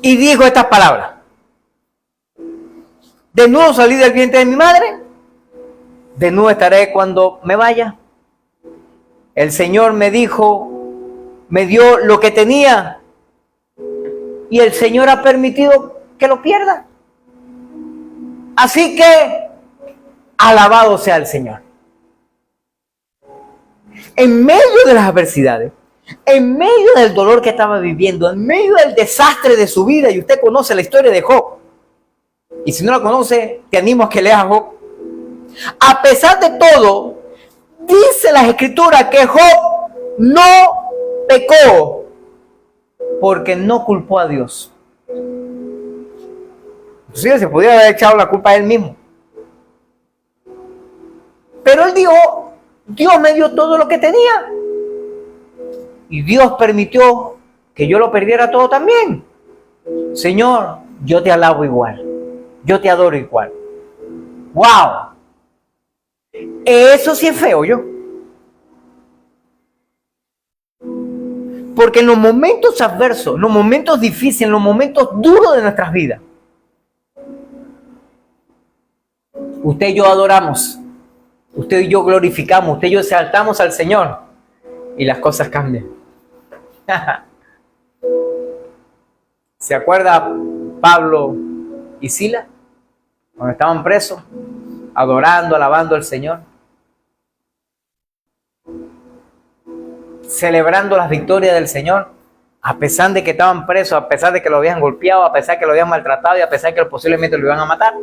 Y dijo estas palabras: desnudo salí del vientre de mi madre, desnudo estaré cuando me vaya. El Señor me dijo, me dio lo que tenía, y el Señor ha permitido que lo pierda. Así que, alabado sea el Señor. En medio de las adversidades, en medio del dolor que estaba viviendo, en medio del desastre de su vida, y usted conoce la historia de Job, y si no la conoce, te animo a que leas Job. A pesar de todo, dice las Escrituras que Job no pecó porque no culpó a Dios. Inclusive se podía haber echado la culpa a él mismo. Pero él dijo: Dios me dio todo lo que tenía. Y Dios permitió que yo lo perdiera todo también. Señor, yo te alabo igual. Yo te adoro igual. ¡Wow! Eso sí es feo, yo. Porque en los momentos adversos, en los momentos difíciles, en los momentos duros de nuestras vidas, usted y yo adoramos, usted y yo glorificamos, usted y yo exaltamos al Señor, y las cosas cambian. ¿Se acuerda Pablo y Silas cuando estaban presos, adorando, alabando al Señor, celebrando las victorias del Señor, a pesar de que estaban presos, a pesar de que lo habían golpeado, a pesar de que lo habían maltratado y a pesar de que posiblemente lo iban a matar?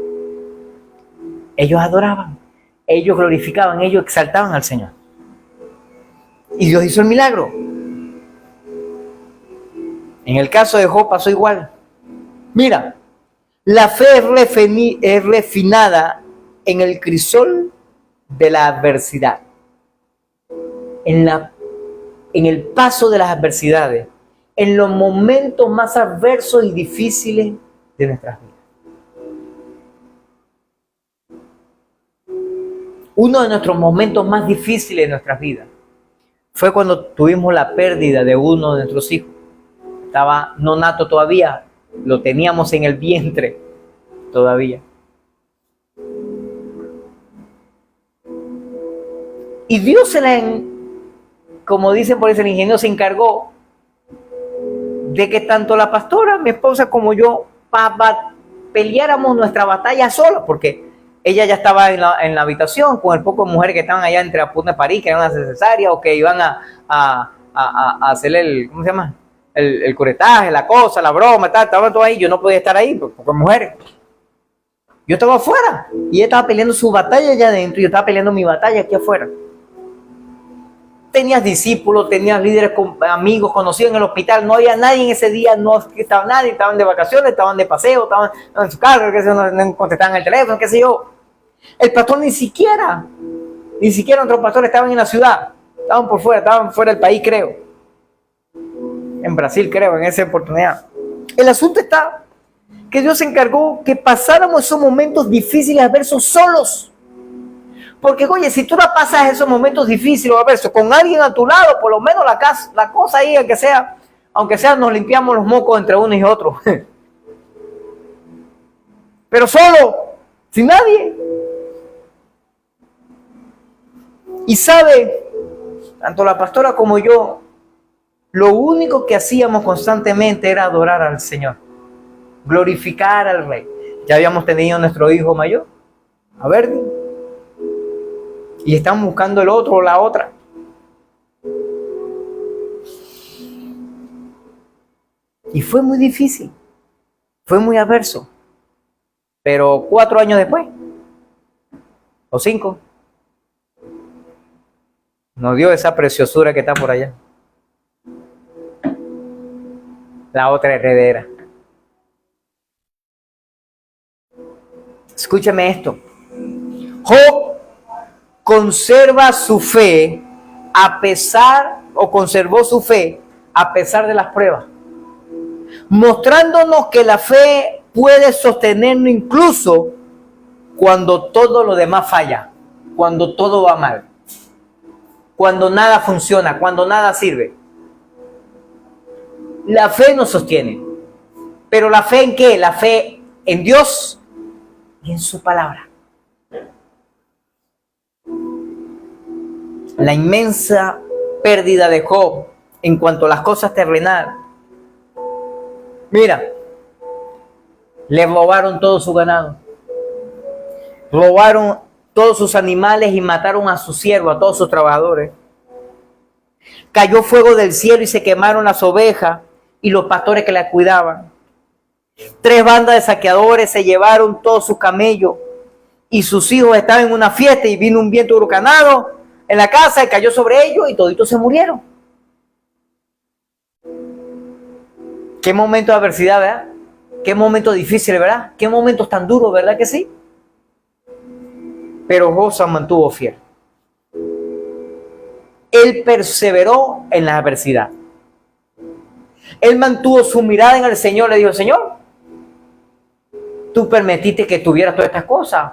Ellos adoraban, ellos glorificaban, ellos exaltaban al Señor. Y Dios hizo el milagro. En el caso de Job pasó igual. Mira, la fe es refinada en el crisol de la adversidad. En el paso de las adversidades, en los momentos más adversos y difíciles de nuestras vidas. Uno de nuestros momentos más difíciles de nuestras vidas fue cuando tuvimos la pérdida de uno de nuestros hijos. estaba no nato todavía, lo teníamos en el vientre todavía. Y Dios como dicen por eso, el ingeniero se encargó de que tanto la pastora, mi esposa, como yo peleáramos nuestra batalla sola, porque ella ya estaba en la habitación con el poco de mujeres que estaban allá entre la punta de París, que iban a hacer cesárea o que iban a hacer ¿cómo se llama? El curetaje, la cosa, la broma, tal, estaban todos ahí. Yo no podía estar ahí porque mujeres. Yo estaba afuera y ella estaba peleando su batalla allá adentro y yo estaba peleando mi batalla aquí afuera. Tenías discípulos, tenías líderes, amigos, conocidos en el hospital. No había nadie en ese día, no estaba nadie, estaban de vacaciones, estaban de paseo, estaban en su casa, no contestaban el teléfono, qué sé yo. El pastor ni siquiera otros pastores estaban en la ciudad, estaban por fuera, estaban fuera del país, creo. En Brasil, creo, en esa oportunidad. El asunto está que Dios se encargó que pasáramos esos momentos difíciles adversos solos. Porque, oye, si tú la pasas esos momentos difíciles o adversos con alguien a tu lado, por lo menos la cosa ahí, aunque sea, nos limpiamos los mocos entre uno y otro. Pero solo, sin nadie. Y sabe, tanto la pastora como yo, lo único que hacíamos constantemente era adorar al Señor, glorificar al Rey. Ya habíamos tenido nuestro hijo mayor, a ver, y estamos buscando el otro o la otra. Y fue muy difícil, fue muy adverso. Pero 4 años después, o 5, nos dio esa preciosura que está por allá. La otra heredera. Escúchame esto. Job conservó su fe a pesar de las pruebas, mostrándonos que la fe puede sostenernos incluso cuando todo lo demás falla, cuando todo va mal, cuando nada funciona, cuando nada sirve. La fe nos sostiene. ¿Pero la fe en qué? La fe en Dios y en su palabra. La inmensa pérdida de Job en cuanto a las cosas terrenales. Mira, le robaron todo su ganado. Robaron todos sus animales y mataron a sus siervos, a todos sus trabajadores. Cayó fuego del cielo y se quemaron las ovejas y los pastores que la cuidaban. 3 bandas de saqueadores se llevaron todos sus camellos y sus hijos estaban en una fiesta y vino un viento huracanado en la casa y cayó sobre ellos y toditos se murieron. Qué momento de adversidad, ¿verdad? Qué momento difícil, ¿verdad? Qué momentos tan duros, ¿verdad que sí? Pero Job se mantuvo fiel. Él perseveró en la adversidad. Él mantuvo su mirada en el Señor. Le dijo: Señor, tú permitiste que tuviera todas estas cosas.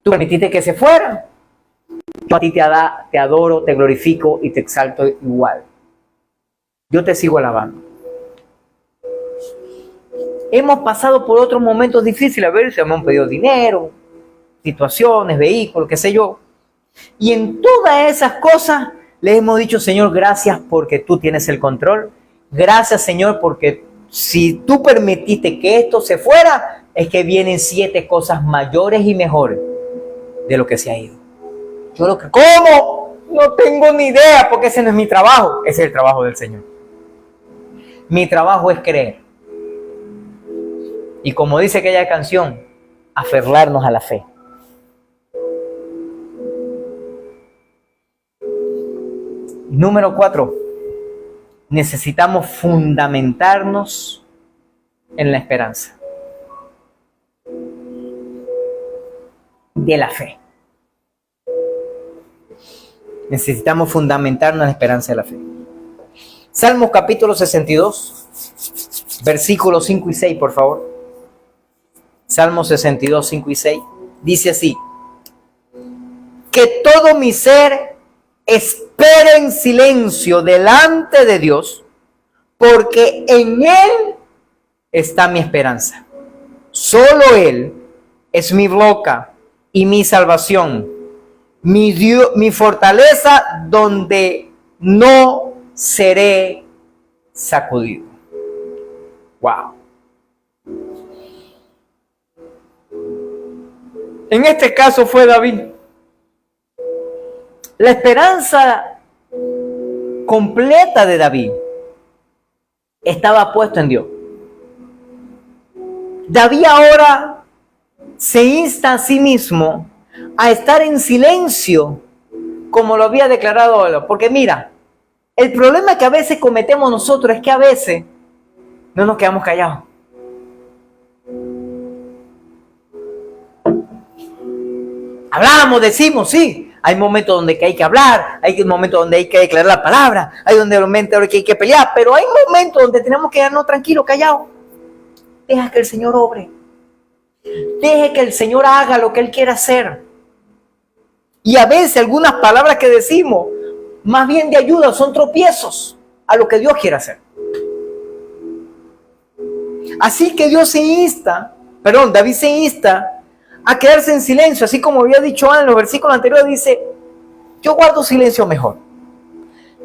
Tú permitiste que se fueran. Yo a ti te adoro, te glorifico y te exalto igual. Yo te sigo alabando. Hemos pasado por otros momentos difíciles. A ver, se me han pedido dinero, situaciones, vehículos, qué sé yo. Y en todas esas cosas le hemos dicho: Señor, gracias porque tú tienes el control. Gracias, Señor, porque si tú permitiste que esto se fuera, es que vienen 7 cosas mayores y mejores de lo que se ha ido. ¿Cómo? No tengo ni idea, porque ese no es mi trabajo. Ese es el trabajo del Señor. Mi trabajo es creer. Y como dice aquella canción, aferrarnos a la fe. Número 4. Necesitamos fundamentarnos en la esperanza de la fe. Necesitamos fundamentarnos en la esperanza de la fe. Salmos capítulo 62, versículos 5 y 6, por favor. Salmos 62, 5 y 6. Dice así: que todo mi ser espere en silencio delante de Dios, porque en Él está mi esperanza. Solo Él es mi roca y mi salvación, mi Dios, mi fortaleza donde no seré sacudido. Wow. En este caso fue David. La esperanza completa de David estaba puesta en Dios. David ahora se insta a sí mismo a estar en silencio, como lo había declarado él. Porque mira, el problema que a veces cometemos nosotros es que a veces no nos quedamos callados. Hablamos, decimos, sí. Hay momentos donde hay que hablar, hay momentos donde hay que declarar la palabra, hay momentos donde hay que pelear, pero hay momentos donde tenemos que quedarnos tranquilos, callados. Deja que el Señor obre. Deje que el Señor haga lo que Él quiera hacer. Y a veces algunas palabras que decimos, más bien de ayuda, son tropiezos a lo que Dios quiere hacer. Así que David se insta a quedarse en silencio, así como había dicho en los versículos anteriores, dice, yo guardo silencio mejor.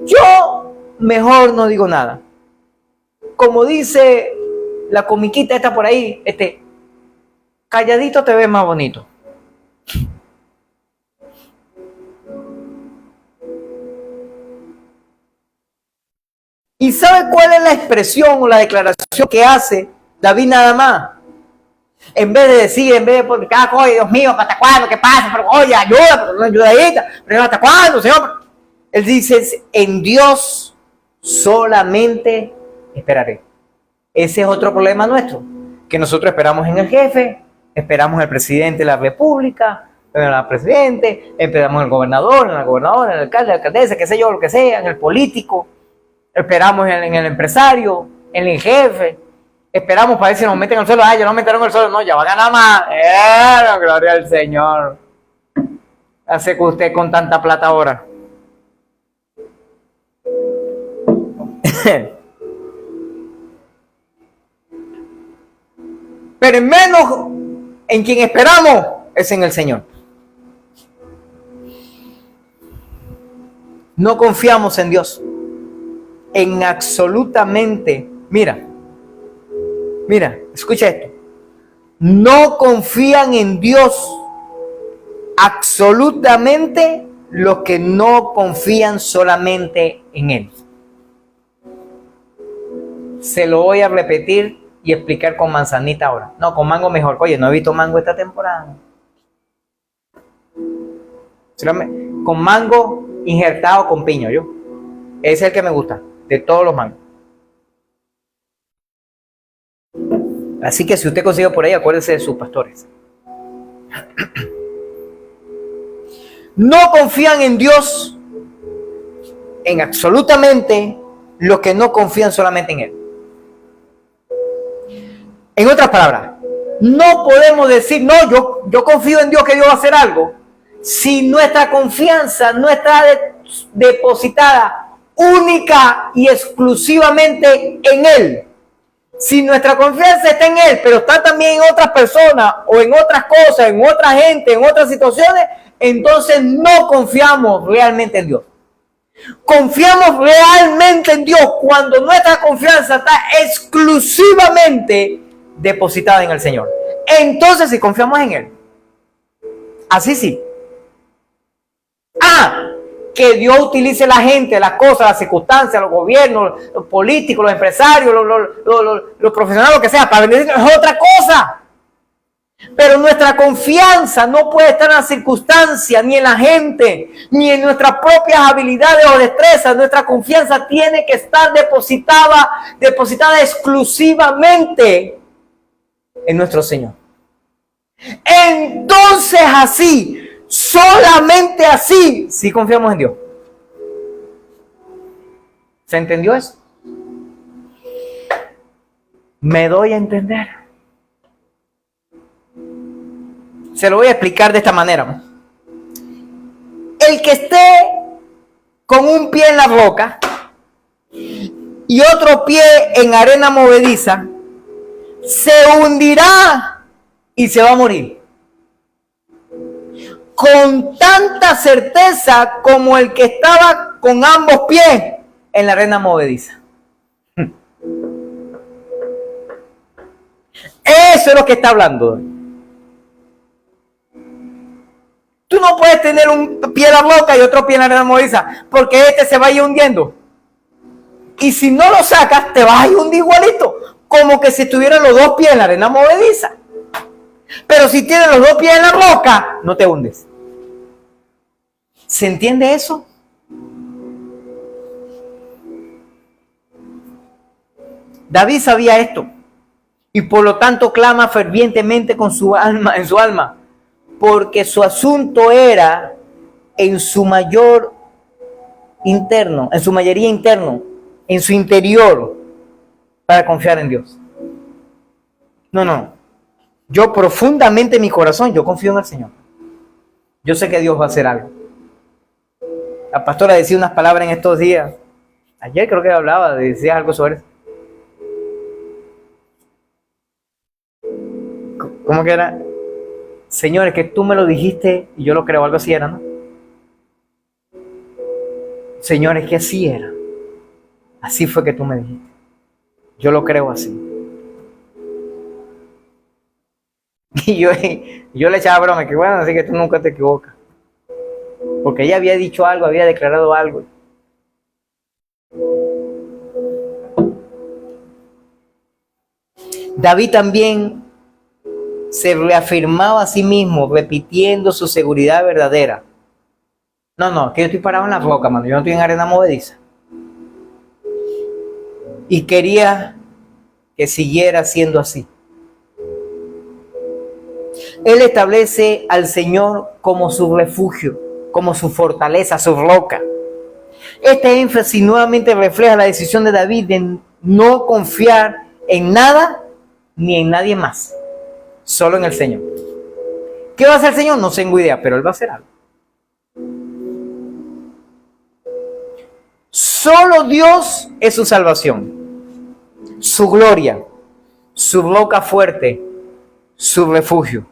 Yo mejor no digo nada. Como dice la comiquita esta por ahí, calladito te ves más bonito. ¿Y sabe cuál es la expresión o la declaración que hace David nada más? En vez de decir, porque oye, Dios mío, ¿hasta cuándo? ¿Qué pasa? Pero oye, ayuda, pero una ayudadita, pero ¿hasta cuándo, Señor? Él dice, en Dios solamente esperaré. Ese es otro problema nuestro, que nosotros esperamos en el jefe, esperamos en el presidente de la república, en el presidente, esperamos en el gobernador, en la gobernadora, en el alcalde, en la alcaldesa, qué sé yo, lo que sea, en el político, esperamos en el empresario, en el jefe. Esperamos para ver si nos meten el suelo. Ya no metieron el suelo. No, ya va a ganar más. Gloria al Señor. Hace que usted con tanta plata ahora. Pero en menos en quien esperamos es en el Señor. No confiamos en Dios. En absolutamente. Mira, escucha esto. No confían en Dios absolutamente los que no confían solamente en Él. Se lo voy a repetir y explicar con manzanita ahora. No, con mango mejor. Oye, no he visto mango esta temporada. Con mango injertado con piño, yo. Ese es el que me gusta, de todos los mangos. Así que si usted consigue por ahí, acuérdese de sus pastores. No confían en Dios en absolutamente los que no confían solamente en Él. En otras palabras, no podemos decir, no, yo confío en Dios que Dios va a hacer algo, si nuestra confianza no está depositada única y exclusivamente en Él. Si nuestra confianza está en Él, pero está también en otras personas o en otras cosas, en otra gente, en otras situaciones, entonces no confiamos realmente en Dios. Confiamos realmente en Dios cuando nuestra confianza está exclusivamente depositada en el Señor. Entonces sí confiamos en Él. Así sí. Que Dios utilice la gente, las cosas, las circunstancias, los gobiernos, los políticos, los empresarios, los profesionales, lo que sea, para bendecir es otra cosa. Pero nuestra confianza no puede estar en las circunstancias, ni en la gente, ni en nuestras propias habilidades o destrezas. Nuestra confianza tiene que estar depositada exclusivamente en nuestro Señor. Entonces así, solamente así, sí confiamos en Dios. ¿Se entendió eso? ¿Me doy a entender? Se lo voy a explicar de esta manera. El que esté con un pie en la boca y y otro pie en arena movediza, se hundirá y se va a morir. Con tanta certeza como el que estaba con ambos pies en la arena movediza. Eso es lo que está hablando. Tú no puedes tener un pie en la roca y otro pie en la arena movediza, porque este se va a ir hundiendo. Y si no lo sacas, te vas a ir hundir igualito, como que si estuvieran los dos pies en la arena movediza. Pero si tienes los dos pies en la roca, no te hundes. ¿Se entiende eso? David sabía esto y por lo tanto clama fervientemente con su alma, en su alma, porque su asunto era en su mayor interno, en su mayoría interno, en su interior, para confiar en Dios. No. Yo profundamente en mi corazón, yo confío en el Señor. Yo sé que Dios va a hacer algo. La pastora decía unas palabras en estos días. Ayer creo que hablaba, decía algo sobre eso. ¿Cómo que era? Señor, es que tú me lo dijiste y yo lo creo, algo así era, ¿no? Señor, es que así era. Así fue que tú me dijiste. Yo lo creo así. Y yo le echaba broma, que bueno, así que tú nunca te equivocas. Porque ella había dicho algo, había declarado algo. David también se reafirmaba a sí mismo, repitiendo su seguridad verdadera. No, que yo estoy parado en la roca, mano. Yo no estoy en arena movediza. Y quería que siguiera siendo así. Él establece al Señor como su refugio, como su fortaleza, su roca. Este énfasis nuevamente refleja la decisión de David de no confiar en nada ni en nadie más, solo en el Señor. ¿Qué va a hacer el Señor? No tengo idea, pero Él va a hacer algo. Solo Dios es su salvación, su gloria, su roca fuerte, su refugio,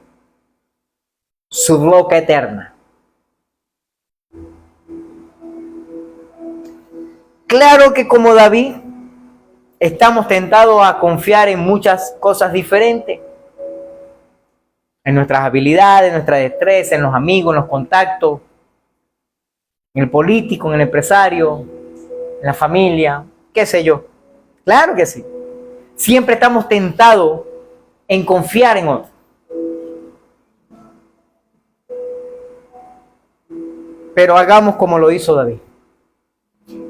su roca eterna. Claro que como David, estamos tentados a confiar en muchas cosas diferentes. En nuestras habilidades, en nuestra destreza, en los amigos, en los contactos, en el político, en el empresario, en la familia, qué sé yo. Claro que sí. Siempre estamos tentados en confiar en otros. Pero hagamos como lo hizo David.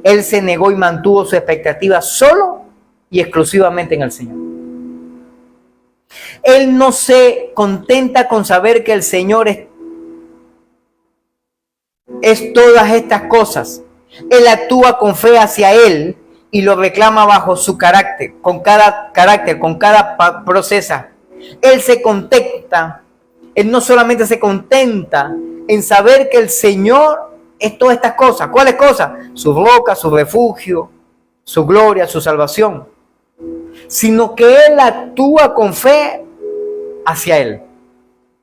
Él se negó y mantuvo su expectativa solo y exclusivamente en el Señor. Él no se contenta con saber que el Señor es todas estas cosas. Él actúa con fe hacia Él y lo reclama bajo su carácter, con cada proceso. Él se contenta, Él no solamente se contenta en saber que el Señor es todas estas cosas. ¿Cuáles cosas? Su roca, su refugio, su gloria, su salvación. Sino que Él actúa con fe hacia Él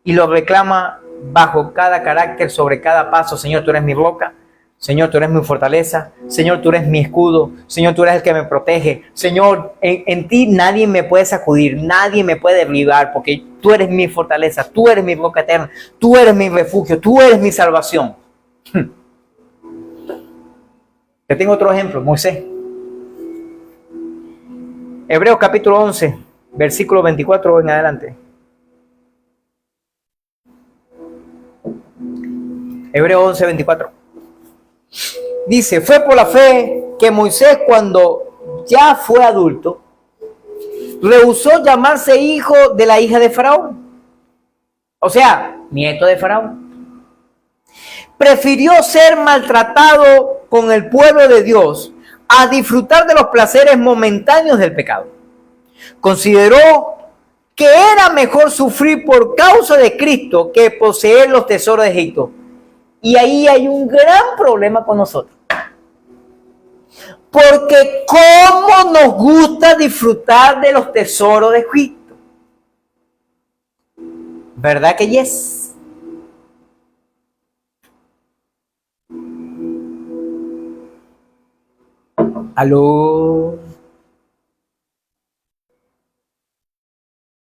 y lo reclama bajo cada carácter, sobre cada paso. Señor, tú eres mi roca. Señor, tú eres mi fortaleza. Señor, tú eres mi escudo. Señor, tú eres el que me protege. Señor, en ti nadie me puede sacudir, nadie me puede derribar, porque tú eres mi fortaleza, tú eres mi roca eterna, tú eres mi refugio, tú eres mi salvación. Te tengo otro ejemplo, Moisés. Hebreos capítulo 11, versículo 24 en adelante. Hebreos 11, 24. Dice, fue por la fe que Moisés, cuando ya fue adulto, rehusó llamarse hijo de la hija de Faraón. O sea, nieto de Faraón. Prefirió ser maltratado con el pueblo de Dios a disfrutar de los placeres momentáneos del pecado. Consideró que era mejor sufrir por causa de Cristo que poseer los tesoros de Egipto. Y ahí hay un gran problema con nosotros. Porque cómo nos gusta disfrutar de los tesoros de Egipto. ¿Verdad que yes? Aló.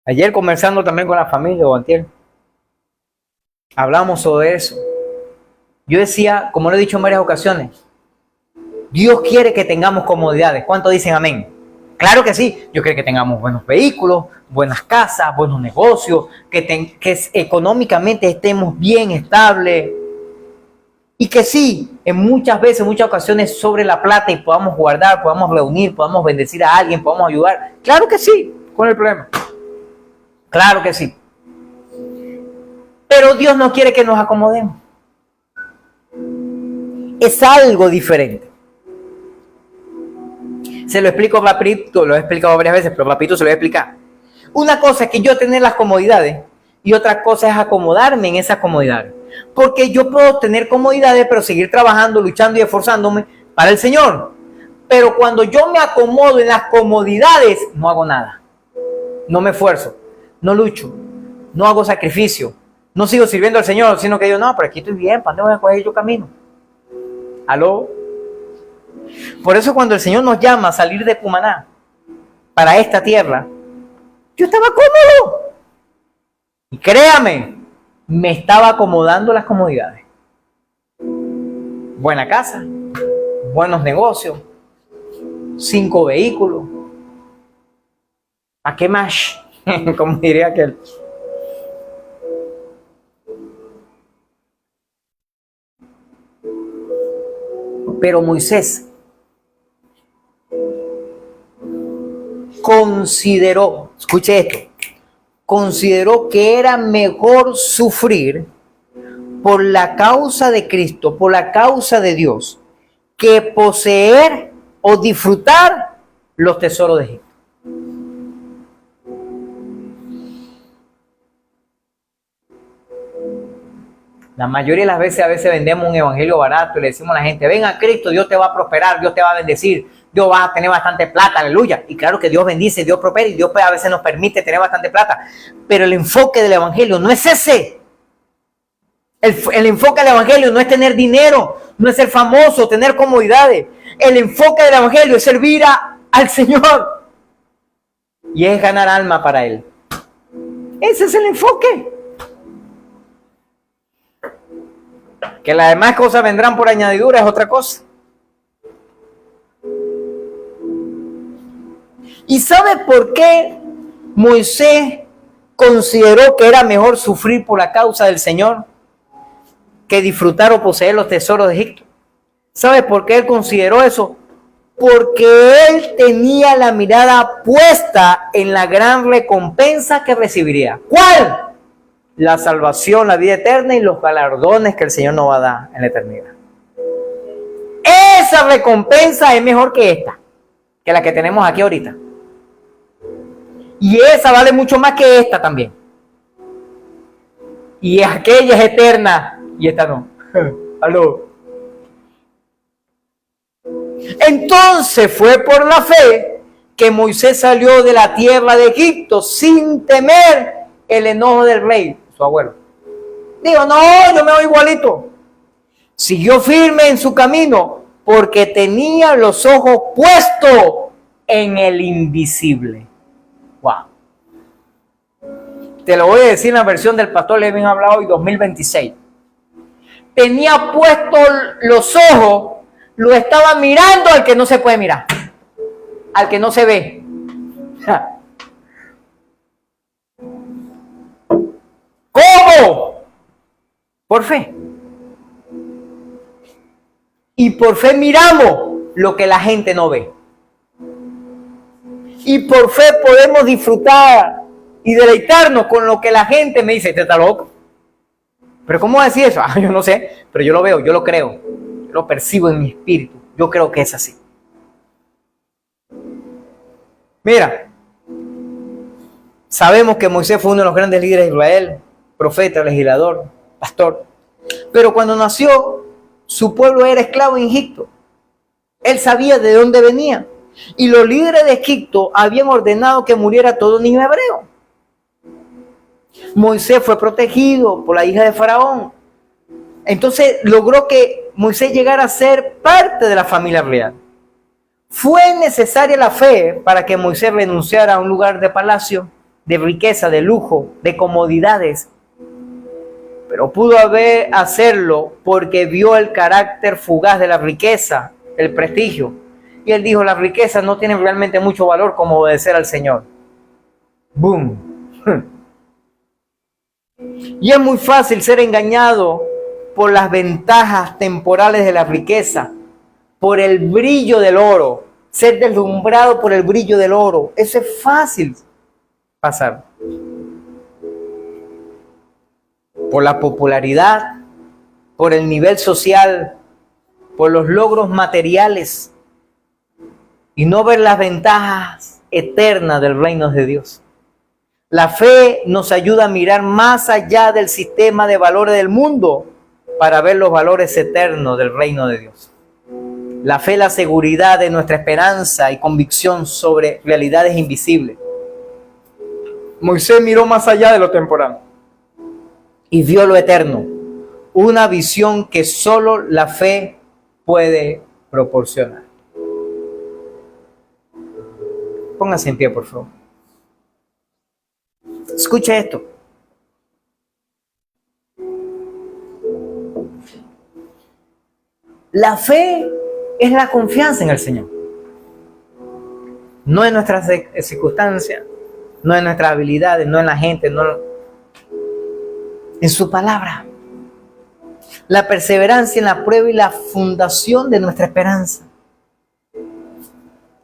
Ayer conversando también con la familia, o antier, hablamos sobre eso. Yo decía, como lo he dicho en varias ocasiones, Dios quiere que tengamos comodidades. ¿Cuántos dicen amén? Claro que sí. Dios quiere que tengamos buenos vehículos, buenas casas, buenos negocios, que económicamente estemos bien estables. Y que sí, en muchas veces, en muchas ocasiones, sobre la plata y podamos guardar, podamos reunir, podamos bendecir a alguien, podamos ayudar. Claro que sí. ¿Cuál es el problema? Claro que sí. Pero Dios no quiere que nos acomodemos. Es algo diferente. Se lo explico rapidito, lo he explicado varias veces, pero rapidito se lo voy a explicar. Una cosa es que yo tener las comodidades y otra cosa es acomodarme en esas comodidades. Porque yo puedo tener comodidades, pero seguir trabajando, luchando y esforzándome para el Señor. Pero cuando yo me acomodo en las comodidades, no hago nada. No me esfuerzo, no lucho, no hago sacrificio, no sigo sirviendo al Señor, sino que yo, no, pero aquí estoy bien, ¿para dónde voy a coger yo camino? ¿Aló? Por eso cuando el Señor nos llama a salir de Cumaná para esta tierra, yo estaba cómodo. Y créame, me estaba acomodando las comodidades. Buena casa, buenos negocios, 5 vehículos. ¿A qué más? Como diría aquel. Pero Moisés consideró, escuche esto, consideró que era mejor sufrir por la causa de Cristo, por la causa de Dios, que poseer o disfrutar los tesoros de Egipto. La mayoría de las veces, a veces vendemos un evangelio barato y le decimos a la gente, ven a Cristo, Dios te va a prosperar, Dios te va a bendecir, Dios va a tener bastante plata, aleluya. Y claro que Dios bendice, Dios prospera y Dios a veces nos permite tener bastante plata. Pero el enfoque del evangelio no es ese. El enfoque del evangelio no es tener dinero, no es ser famoso, tener comodidades. El enfoque del evangelio es servir al Señor. Y es ganar alma para Él. Ese es el enfoque. Que las demás cosas vendrán por añadidura es otra cosa. ¿Y sabe por qué Moisés consideró que era mejor sufrir por la causa del Señor que disfrutar o poseer los tesoros de Egipto? ¿Sabe por qué él consideró eso? Porque él tenía la mirada puesta en la gran recompensa que recibiría. ¿Cuál? La salvación, la vida eterna y los galardones que el Señor nos va a dar en la eternidad. Esa recompensa es mejor que esta, que la que tenemos aquí ahorita. Y esa vale mucho más que esta también. Y aquella es eterna y esta no. Aló. Entonces fue por la fe que Moisés salió de la tierra de Egipto sin temer el enojo del rey, su abuelo. Digo, no, yo me voy igualito. Siguió firme en su camino porque tenía los ojos puestos en el invisible. Wow. Te lo voy a decir en la versión del pastor Levin hablado hoy 2026. Tenía puestos los ojos, lo estaba mirando al que no se puede mirar, al que no se ve. ¿Cómo? Por fe. Y por fe miramos lo que la gente no ve. Y por fe podemos disfrutar y deleitarnos con lo que la gente me dice, ¿te está loco? ¿Pero cómo decir eso? Yo no sé, pero yo lo veo, yo lo creo. Yo lo percibo en mi espíritu. Yo creo que es así. Mira, sabemos que Moisés fue uno de los grandes líderes de Israel, profeta, legislador, pastor. Pero cuando nació, su pueblo era esclavo en Egipto. Él sabía de dónde venía. Y los líderes de Egipto habían ordenado que muriera todo niño hebreo. Moisés fue protegido por la hija de Faraón. Entonces logró que Moisés llegara a ser parte de la familia real. Fue necesaria la fe para que Moisés renunciara a un lugar de palacio, de riqueza, de lujo, de comodidades. Pero pudo hacerlo porque vio el carácter fugaz de la riqueza, el prestigio. Y él dijo, las riquezas no tienen realmente mucho valor como obedecer al Señor. ¡Boom! Y es muy fácil ser engañado por las ventajas temporales de la riqueza, por el brillo del oro, ser deslumbrado por el brillo del oro. Eso es fácil pasar. Por la popularidad, por el nivel social, por los logros materiales y no ver las ventajas eternas del reino de Dios. La fe nos ayuda a mirar más allá del sistema de valores del mundo para ver los valores eternos del reino de Dios. La fe es la seguridad de nuestra esperanza y convicción sobre realidades invisibles. Moisés miró más allá de lo temporal y vio lo eterno, una visión que solo la fe puede proporcionar. Póngase en pie, por favor. Escucha esto. La fe es la confianza en el Señor. No en nuestras circunstancias, no en nuestras habilidades, no en la gente, no en su palabra. La perseverancia en la prueba y la fundación de nuestra esperanza.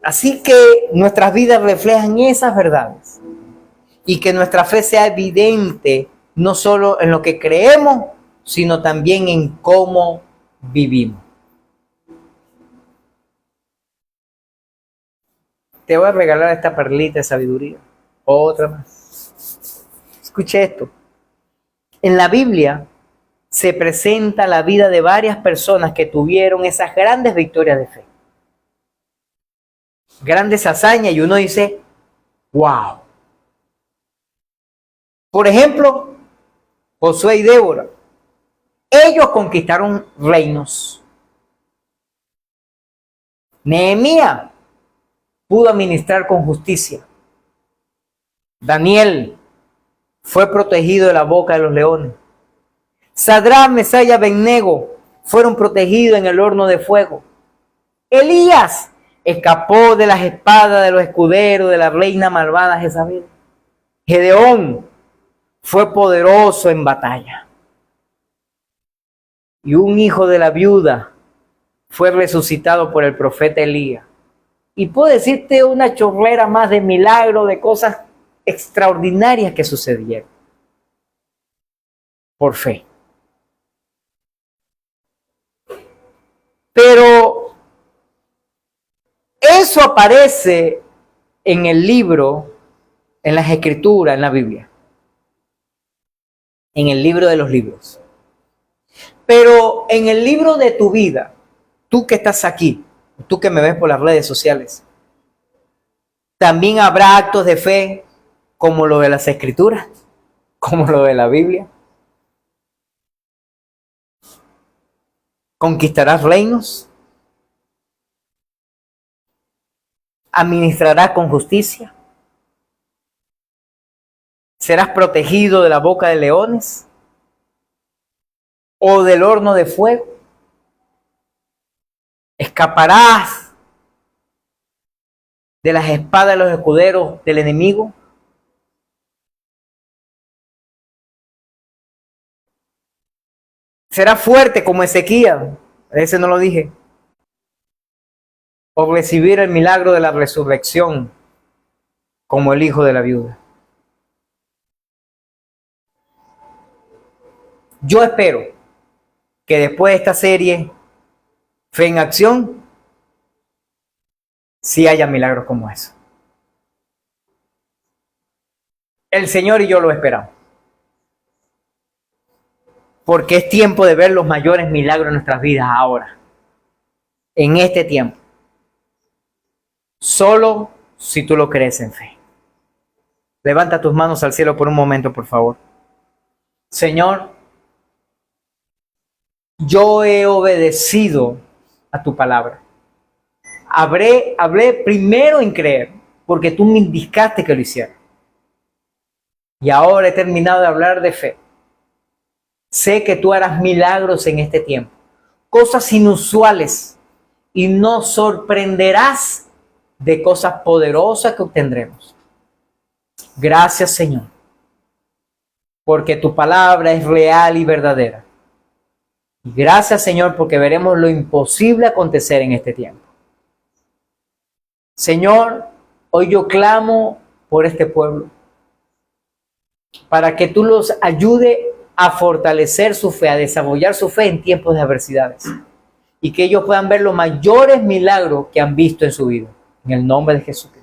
Así que nuestras vidas reflejan esas verdades. Y que nuestra fe sea evidente no solo en lo que creemos, sino también en cómo vivimos. Te voy a regalar esta perlita de sabiduría. Otra más. Escuche esto. En la Biblia se presenta la vida de varias personas que tuvieron esas grandes victorias de fe. Grandes hazañas y uno dice, wow. Por ejemplo, Josué y Débora. Ellos conquistaron reinos. Nehemías pudo administrar con justicia. Daniel fue protegido de la boca de los leones. Sadrach, Mesach y Abednego fueron protegidos en el horno de fuego. Elías escapó de las espadas de los escuderos de la reina malvada Jezabel. Gedeón fue poderoso en batalla. Y un hijo de la viuda fue resucitado por el profeta Elías. Y puedo decirte una chorrera más de milagros, de cosas extraordinarias que sucedieron. Por fe. Pero eso aparece en el libro, en las escrituras, en la Biblia. En el libro de los libros. Pero en el libro de tu vida, tú que estás aquí, tú que me ves por las redes sociales, también habrá actos de fe como lo de las escrituras, como lo de la Biblia. Conquistarás reinos, administrarás con justicia, serás protegido de la boca de leones o del horno de fuego, escaparás de las espadas de los escuderos del enemigo. Serás fuerte como Ezequías, ese no lo dije, o recibir el milagro de la resurrección como el hijo de la viuda. Yo espero que después de esta serie, Fe en Acción, sí haya milagros como eso. El Señor y yo lo esperamos. Porque es tiempo de ver los mayores milagros en nuestras vidas ahora. En este tiempo. Solo si tú lo crees en fe. Levanta tus manos al cielo por un momento, por favor. Señor, yo he obedecido a tu palabra. Hablé primero en creer, porque tú me indicaste que lo hiciera. Y ahora he terminado de hablar de fe. Sé que tú harás milagros en este tiempo, cosas inusuales, y nos sorprenderás de cosas poderosas que obtendremos. Gracias, Señor, porque tu palabra es real y verdadera. Y gracias, Señor, porque veremos lo imposible acontecer en este tiempo. Señor, hoy yo clamo por este pueblo, para que tú los ayudes a fortalecer su fe, a desarrollar su fe en tiempos de adversidades, y que ellos puedan ver los mayores milagros que han visto en su vida. En el nombre de Jesucristo.